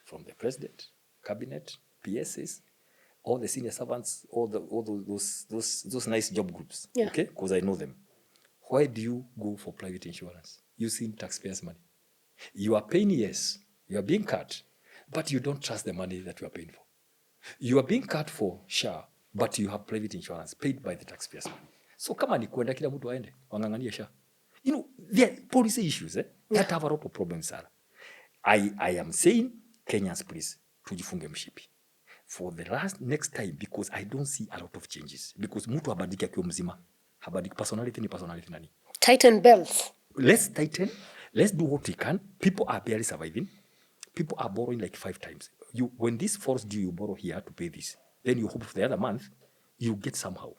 from the president, cabinet, PSs, all the senior servants, all those nice job groups, okay? Because I know them. Why do you go for private insurance using taxpayers' money? You are paying, yes, you are being cut, but you don't trust the money that you are paying for. You are being cut for SHA, but you have private insurance paid by the taxpayers' money. So kama ni kwenda kila mtu aende wangangania SHA. You know, there are policy issues that have a lot of problems, Sarah. I am saying, Kenyans, please, tujifunge mshipi for the next time, because I don't see a lot of changes. Because mtu habadiki akiwa mzima. Habadiki personality ni personality nani. Tighten belts. Let's tighten. Let's do what we can. People are barely surviving. People are borrowing like 5 times. When this falls due, you borrow here to pay this. Then you hope for the other month, you get somehow.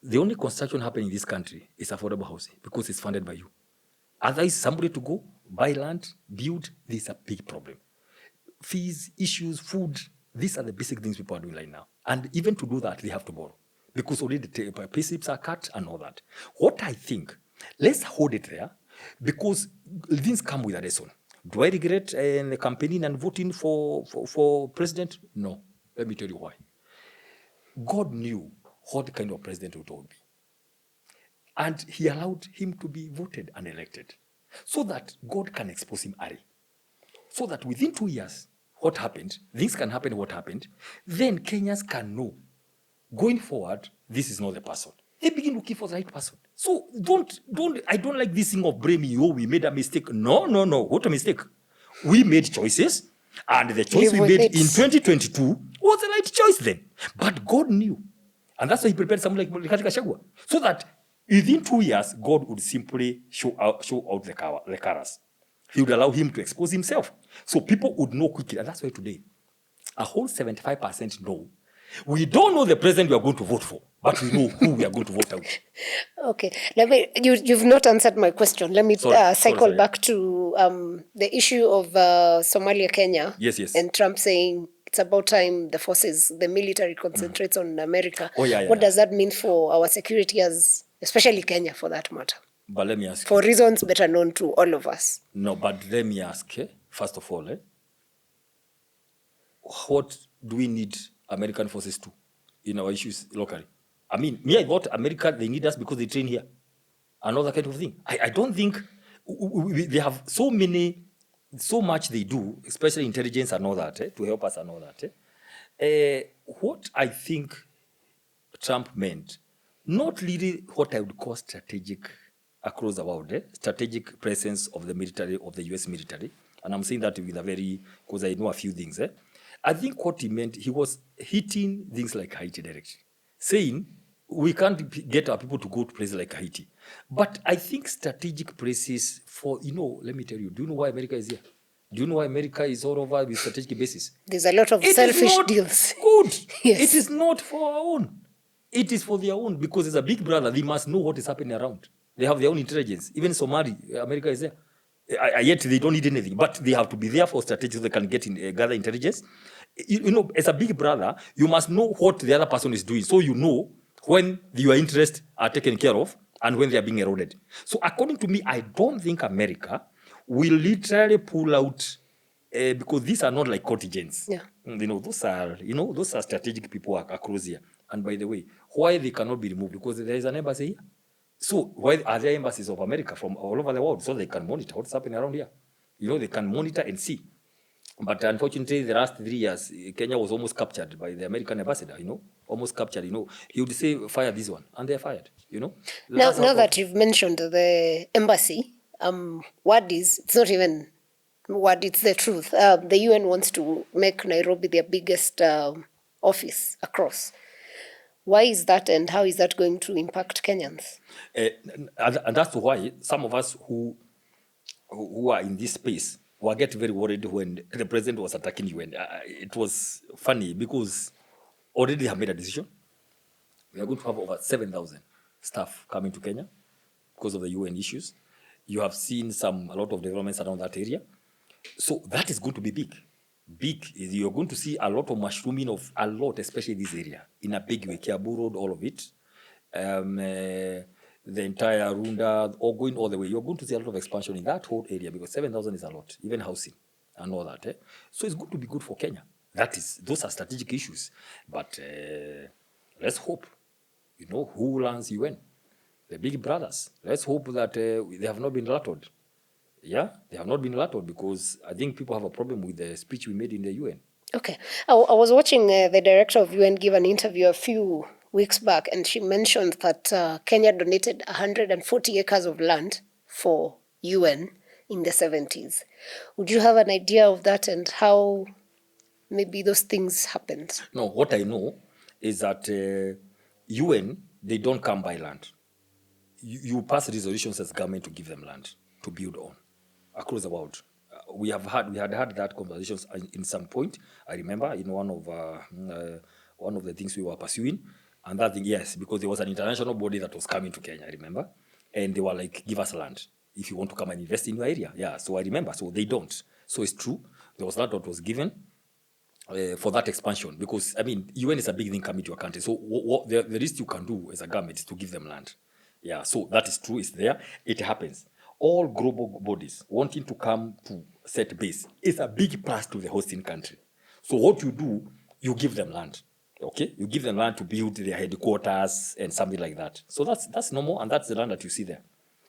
The only construction happening in this country is affordable housing because it's funded by you. Otherwise, somebody to go, buy land, build, this is a big problem. Fees, issues, food, these are the basic things people are doing right now. And even to do that, they have to borrow. Because already the pay slips are cut and all that. What I think, let's hold it there, because things come with a lesson. Do I regret campaigning and voting for president? No. Let me tell you why. God knew what kind of president it would be. And he allowed him to be voted and elected so that God can expose him early. So that within 2 years, what happened, things can happen, what happened, then Kenyans can know, going forward, this is not the person. They begin looking for the right person. So I don't like this thing of blaming, we made a mistake. No. What a mistake. We made choices, and the choice we made in 2022 was the right choice then. But God knew. And that's why he prepared someone like Rigathi Gachagua. So that within 2 years, God would simply show out the colors. He would allow him to expose himself. So people would know quickly. And that's why today, a whole 75% know. We don't know the president we are going to vote for, but we know who we are going to vote out. Okay. You've not answered my question. Let me cycle back to the issue of Somalia, Kenya. Yes. And Trump saying it's about time the military concentrates on America. What does that mean for our security, especially Kenya for that matter? But let me ask for reasons better known to all of us. No, but let me ask, first of all, what do we need American forces to in our issues locally? I mean, I thought America, they need us because they train here. Another kind of thing. I don't think they have so much they do, especially intelligence and all that, to help us and all that. What I think Trump meant, not really what I would call strategic across the world, strategic presence of the military, of the US military. And I'm saying that with because I know a few things. I think what he meant, he was hitting things like Haiti directly, saying we can't get our people to go to places like Haiti. But I think strategic places for, let me tell you, do you know why America is here? Do you know why America is all over with strategic bases? There's a lot of selfish deals. Good. Yes. It is not for our own. It is for their own, because as a big brother, they must know what is happening around. They have their own intelligence. Even Somalia, America is there. Yet they don't need anything, but they have to be there for strategy so they can gather intelligence. As a big brother, you must know what the other person is doing, so you know when your interests are taken care of and when they are being eroded. So according to me, I don't think America We literally pull out because these are not like contingents. Yeah. Those are strategic people across here. And by the way, why they cannot be removed? Because there is an embassy here. So why are there embassies of America from all over the world so they can monitor what's happening around here? They can monitor and see. But unfortunately, the last 3 years, Kenya was almost captured by the American ambassador, almost captured, He would say, fire this one, and they're fired, Now that you've mentioned the embassy, it's not even word, it's the truth. The UN wants to make Nairobi their biggest office across. Why is that, and how is that going to impact Kenyans? And that's why some of us who are in this space were get very worried when the president was attacking UN. It was funny because already they have made a decision. We are going to have over 7,000 staff coming to Kenya because of the UN issues. You have seen a lot of developments around that area. So that is going to be big. Big. You're going to see a lot of mushrooming of a lot, especially this area, in a big way. Kiabu Road, all of it. The entire Runda, or going all the way. You're going to see a lot of expansion in that whole area because 7,000 is a lot, even housing and all that. So it's going to be good for Kenya. Those are strategic issues. But let's hope, who runs UN? The big brothers. Let's hope that they have not been rattled. Yeah, they have not been rattled because I think people have a problem with the speech we made in the UN. Okay. I was watching the director of UN give an interview a few weeks back, and she mentioned that Kenya donated 140 acres of land for UN in the 70s. Would you have an idea of that and how maybe those things happened? No, what I know is that UN, they don't come by land. You pass resolutions as government to give them land to build on across the world. We had that conversations in some point. I remember in one of the things we were pursuing, and that thing, yes, because there was an international body that was coming to Kenya, I remember, and they were like, give us land if you want to come and invest in your area. Yeah, so I remember. So they don't. So it's true. There was land that was given for that expansion because, UN is a big thing coming to your country. So the least you can do as a government is to give them land. Yeah, so that is true. It's there. It happens. All global bodies wanting to come to set base is a big plus to the hosting country. So what you do, you give them land. Okay, you give them land to build their headquarters and something like that. So that's normal, and that's the land that you see there.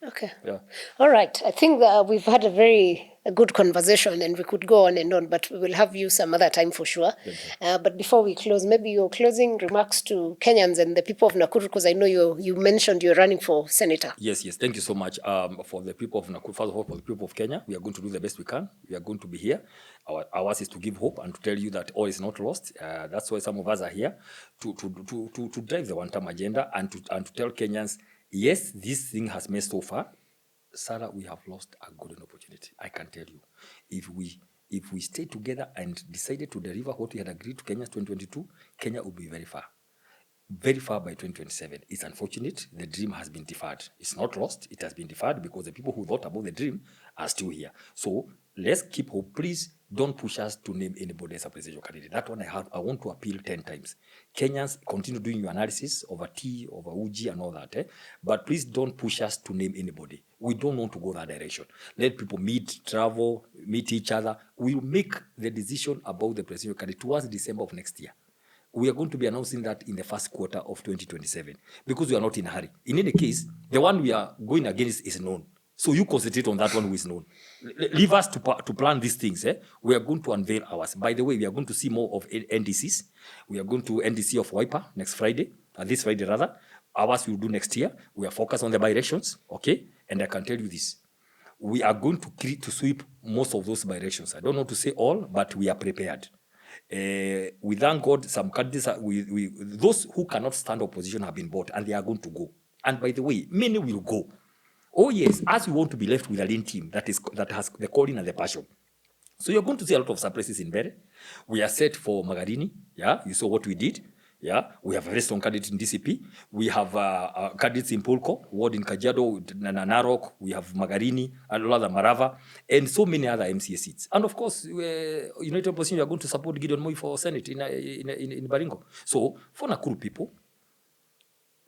Okay. Yeah. All right. I think that we've had a good conversation, and we could go on and on, but we will have you some other time for sure. But before we close, maybe your closing remarks to Kenyans and the people of Nakuru, because I know you mentioned you're running for senator. Yes. Thank you so much. For the people of Nakuru, first of all, for the people of Kenya, we are going to do the best we can. We are going to be here. Ours is to give hope and to tell you that all is not lost. That's why some of us are here to drive the one-term agenda and to tell Kenyans, yes, this thing has made so far. Sarah, we have lost a golden opportunity. I can tell you. If we stay together and decided to deliver what we had agreed to Kenya's 2022, Kenya will be very far. Very far by 2027. It's unfortunate. The dream has been deferred. It's not lost. It has been deferred because the people who thought about the dream are still here. So let's keep hope. Please don't push us to name anybody as a presidential candidate. That one I want to appeal 10 times. Kenyans, continue doing your analysis over tea, over Uji and all that. But please don't push us to name anybody. We don't want to go that direction. Let people meet, travel, meet each other. We'll make the decision about the presidential candidate towards December of next year. We are going to be announcing that in the first quarter of 2027 because we are not in a hurry. In any case, the one we are going against is known. So you concentrate on that one who is known. Leave us to plan these things. We are going to unveil ours. By the way, we are going to see more of NDCs. We are going to NDC of Wiper next Friday, this Friday rather. Ours we will do next year. We are focused on the by-elections, okay? And I can tell you this. We are going to sweep most of those by-elections. I don't know to say all, but we are prepared. We thank God some candidates, those who cannot stand opposition have been bought and they are going to go. And by the way, many will go. Oh yes, as we want to be left with a lean team that has the calling and the passion. So you're going to see a lot of surprises in Mbae. We are set for Magarini. Yeah, you saw what we did. Yeah, we have a very strong candidate in DCP. We have candidates in Polko, Ward in Kajiado, Narok. We have Magarini, and other Marava, and so many other MCA seats. And of course, United Opposition, we are going to support Gideon Moi for Senate in Baringo. So for Nakuru people,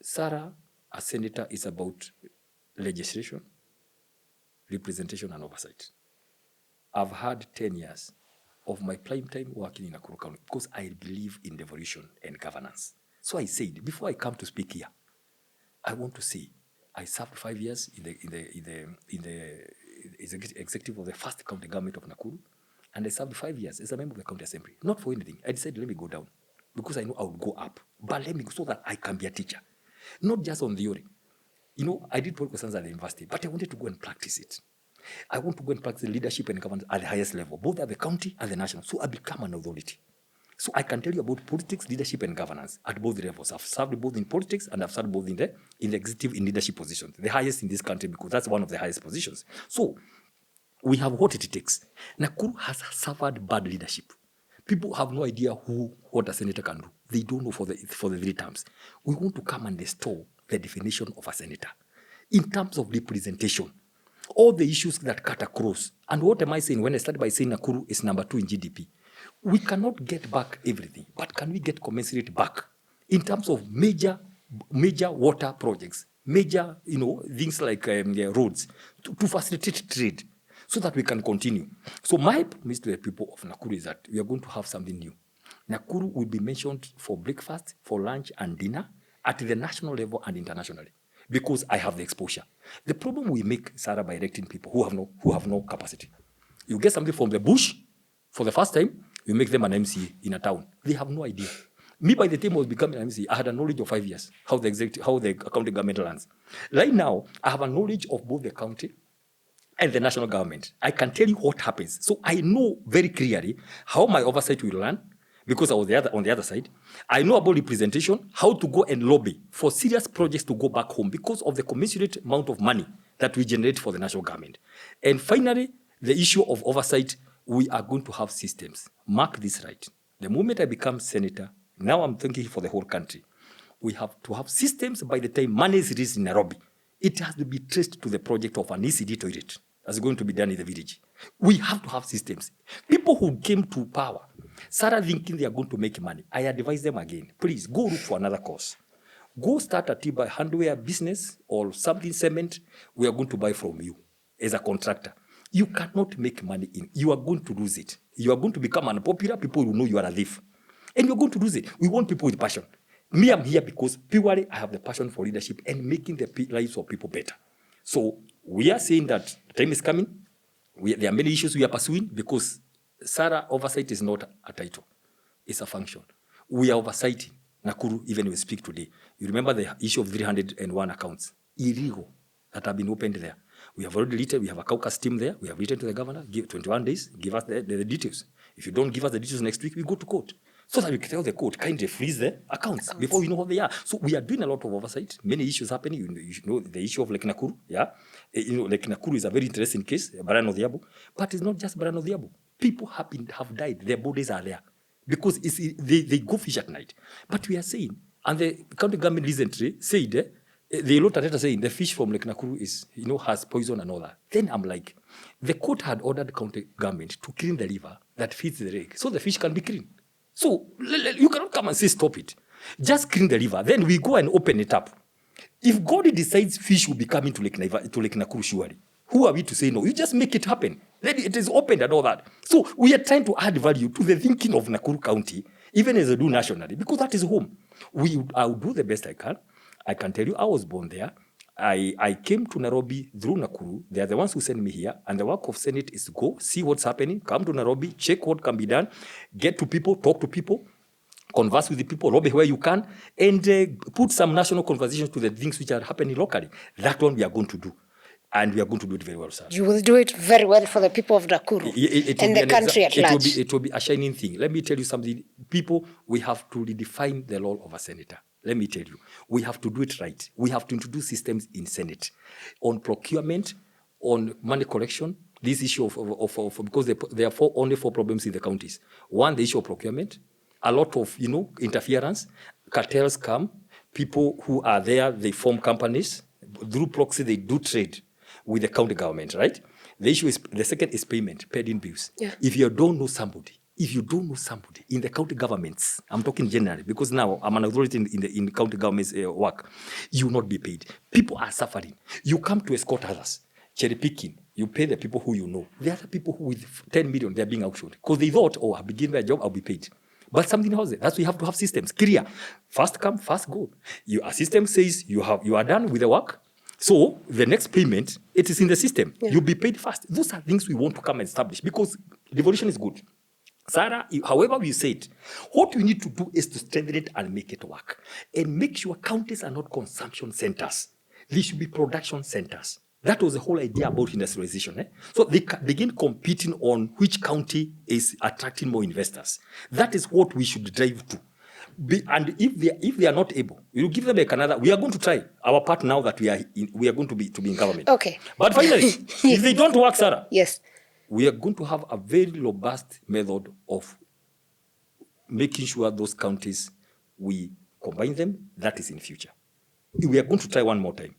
Sarah, a senator, is about legislation, representation, and oversight. I've had 10 years of my prime time working in Nakuru County because I believe in devolution and governance. So I said, before I come to speak here, I want to say, I served 5 years in the executive of the first county government of Nakuru, and I served 5 years as a member of the county assembly. Not for anything. I decided, let me go down because I know I would go up. But let me so that I can be a teacher, not just on theory. I did political science at the university, but I wanted to go and practice it. I want to go and practice leadership and governance at the highest level, both at the county and the national. So I become an authority. So I can tell you about politics, leadership, and governance at both levels. I've served both in politics and I've served both in the executive, in leadership positions, the highest in this country because that's one of the highest positions. So we have what it takes. Nakuru has suffered bad leadership. People have no idea what a senator can do. They don't know for the 3 terms. We want to come and restore the definition of a senator in terms of representation. All the issues that cut across. And what am I saying when I started by saying Nakuru is number 2 in GDP? We cannot get back everything, but can we get commensurate back in terms of major water projects, major things like roads to facilitate trade so that we can continue. So my promise to the people of Nakuru is that we are going to have something new. Nakuru will be mentioned for breakfast, for lunch and dinner at the national level and internationally because I have the exposure. The problem we make, Sarah, by electing people who have no capacity. You get something from the bush for the first time, you make them an MC in a town. They have no idea. Me, by the time I was becoming an MC, I had a knowledge of 5 years, how the county government runs. Right now, I have a knowledge of both the county and the national government. I can tell you what happens. So I know very clearly how my oversight will run because I was on the other side. I know about representation, how to go and lobby for serious projects to go back home because of the commensurate amount of money that we generate for the national government. And finally, the issue of oversight, we are going to have systems. Mark this right. The moment I become senator, now I'm thinking for the whole country, we have to have systems by the time money is released in Nairobi. It has to be traced to the project of an ECD toilet that's going to be done in the village. We have to have systems. People who came to power started thinking they are going to make money. I advise them again, please go look for another course. Go start a T-by handwear business or something cement. We are going to buy from you as a contractor. You cannot make money you are going to lose it. You are going to become unpopular. People will know you are a thief. And you're going to lose it. We want people with passion. Me, I'm here because purely I have the passion for leadership and making the lives of people better. So we are saying that time is coming. There are many issues we are pursuing because Sarah, oversight is not a title. It's a function. We are oversighting Nakuru even we speak today. You remember the issue of 301 accounts, illegal, that have been opened there. We have already written, we have a caucus team there. We have written to the governor, give 21 days, give us the details. If you don't give us the details next week, we go to court. So that we can tell the court, kindly freeze the accounts before we know what they are. So we are doing a lot of oversight. Many issues happening. You know the issue of Lake Nakuru. Yeah, Lake Nakuru is a very interesting case, Barano Diabo. But it's not just Barano Diabo. People have died. Their bodies are there because they go fish at night. But we are saying, and the county government recently said, they looked at it saying the fish from Lake Nakuru is, has poison and all that. Then I'm like, the court had ordered the county government to clean the river that feeds the lake so the fish can be clean. So you cannot come and say stop it. Just clean the river. Then we go and open it up. If God decides fish will be coming to Lake Nakuru surely, who are we to say no? You just make it happen. Then it is opened and all that. So we are trying to add value to the thinking of Nakuru County, even as I do nationally, because that is home. I'll do the best I can. I can tell you I was born there. I came to Nairobi through Nakuru. They are the ones who sent me here. And the work of Senate is to go, see what's happening, come to Nairobi, check what can be done, get to people, talk to people, converse with the people, lobby where you can, and put some national conversations to the things which are happening locally. That one we are going to do. And we are going to do it very well, sir. You will do it very well for the people of Nakuru and the country at large. It will be a shining thing. Let me tell you something. People, we have to redefine the role of a senator. Let me tell you, we have to do it right. We have to introduce systems in Senate on procurement, on money collection. This issue of because there are only 4 problems in the counties. One, the issue of procurement, a lot of interference, cartels come, people who are there, they form companies through proxy, they do trade with the county government, right? The second is payment, paid in bills. Yeah. If you don't know somebody in the county governments, I'm talking generally, because now I'm an authority in county government's work, you will not be paid. People are suffering. You come to escort others, cherry picking, You pay the people who you know. The other people who with 10 million, they're being auctioned. Because they thought, I'll begin my job, I'll be paid. But something else, that's why you have to have systems. Clear. Fast come, fast go. A system says you are done with the work. So the next payment, it is in the system. Yeah. You'll be paid fast. Those are things we want to come and establish because devolution is good. Sarah, however we say it, what we need to do is to strengthen it and make it work. And make sure counties are not consumption centers. They should be production centers. That was the whole idea about industrialization. So they begin competing on which county is attracting more investors. That is what we should drive to. And if they are not able, you give them another. We are going to try our part now that we are going to be in government. Okay. But finally, if they don't work, Sarah, yes, we are going to have a very robust method of making sure those counties we combine them. That is in future. We are going to try one more time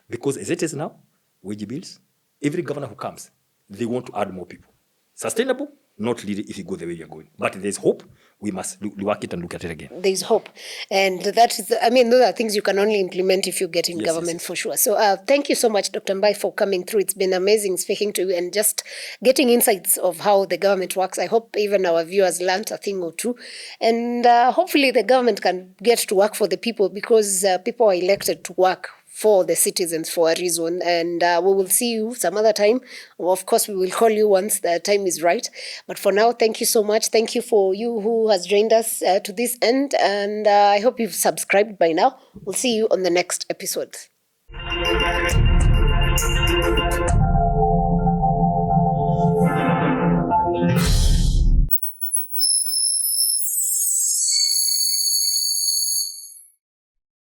because as it is now, wage bills, every governor who comes, they want to add more people. Sustainable, not really if you go the way you're going. But there's hope. We must work it and look at it again. There's hope. And that is, those are things you can only implement if you get in government for sure. So thank you so much, Dr. Mbae, for coming through. It's been amazing speaking to you and just getting insights of how the government works. I hope even our viewers learned a thing or two. And hopefully the government can get to work for the people because people are elected to work for the citizens for a reason. And we will see you some other time. Of course, we will call you once the time is right. But for now, thank you so much. Thank you for you who has joined us to this end. And I hope you've subscribed by now. We'll see you on the next episode.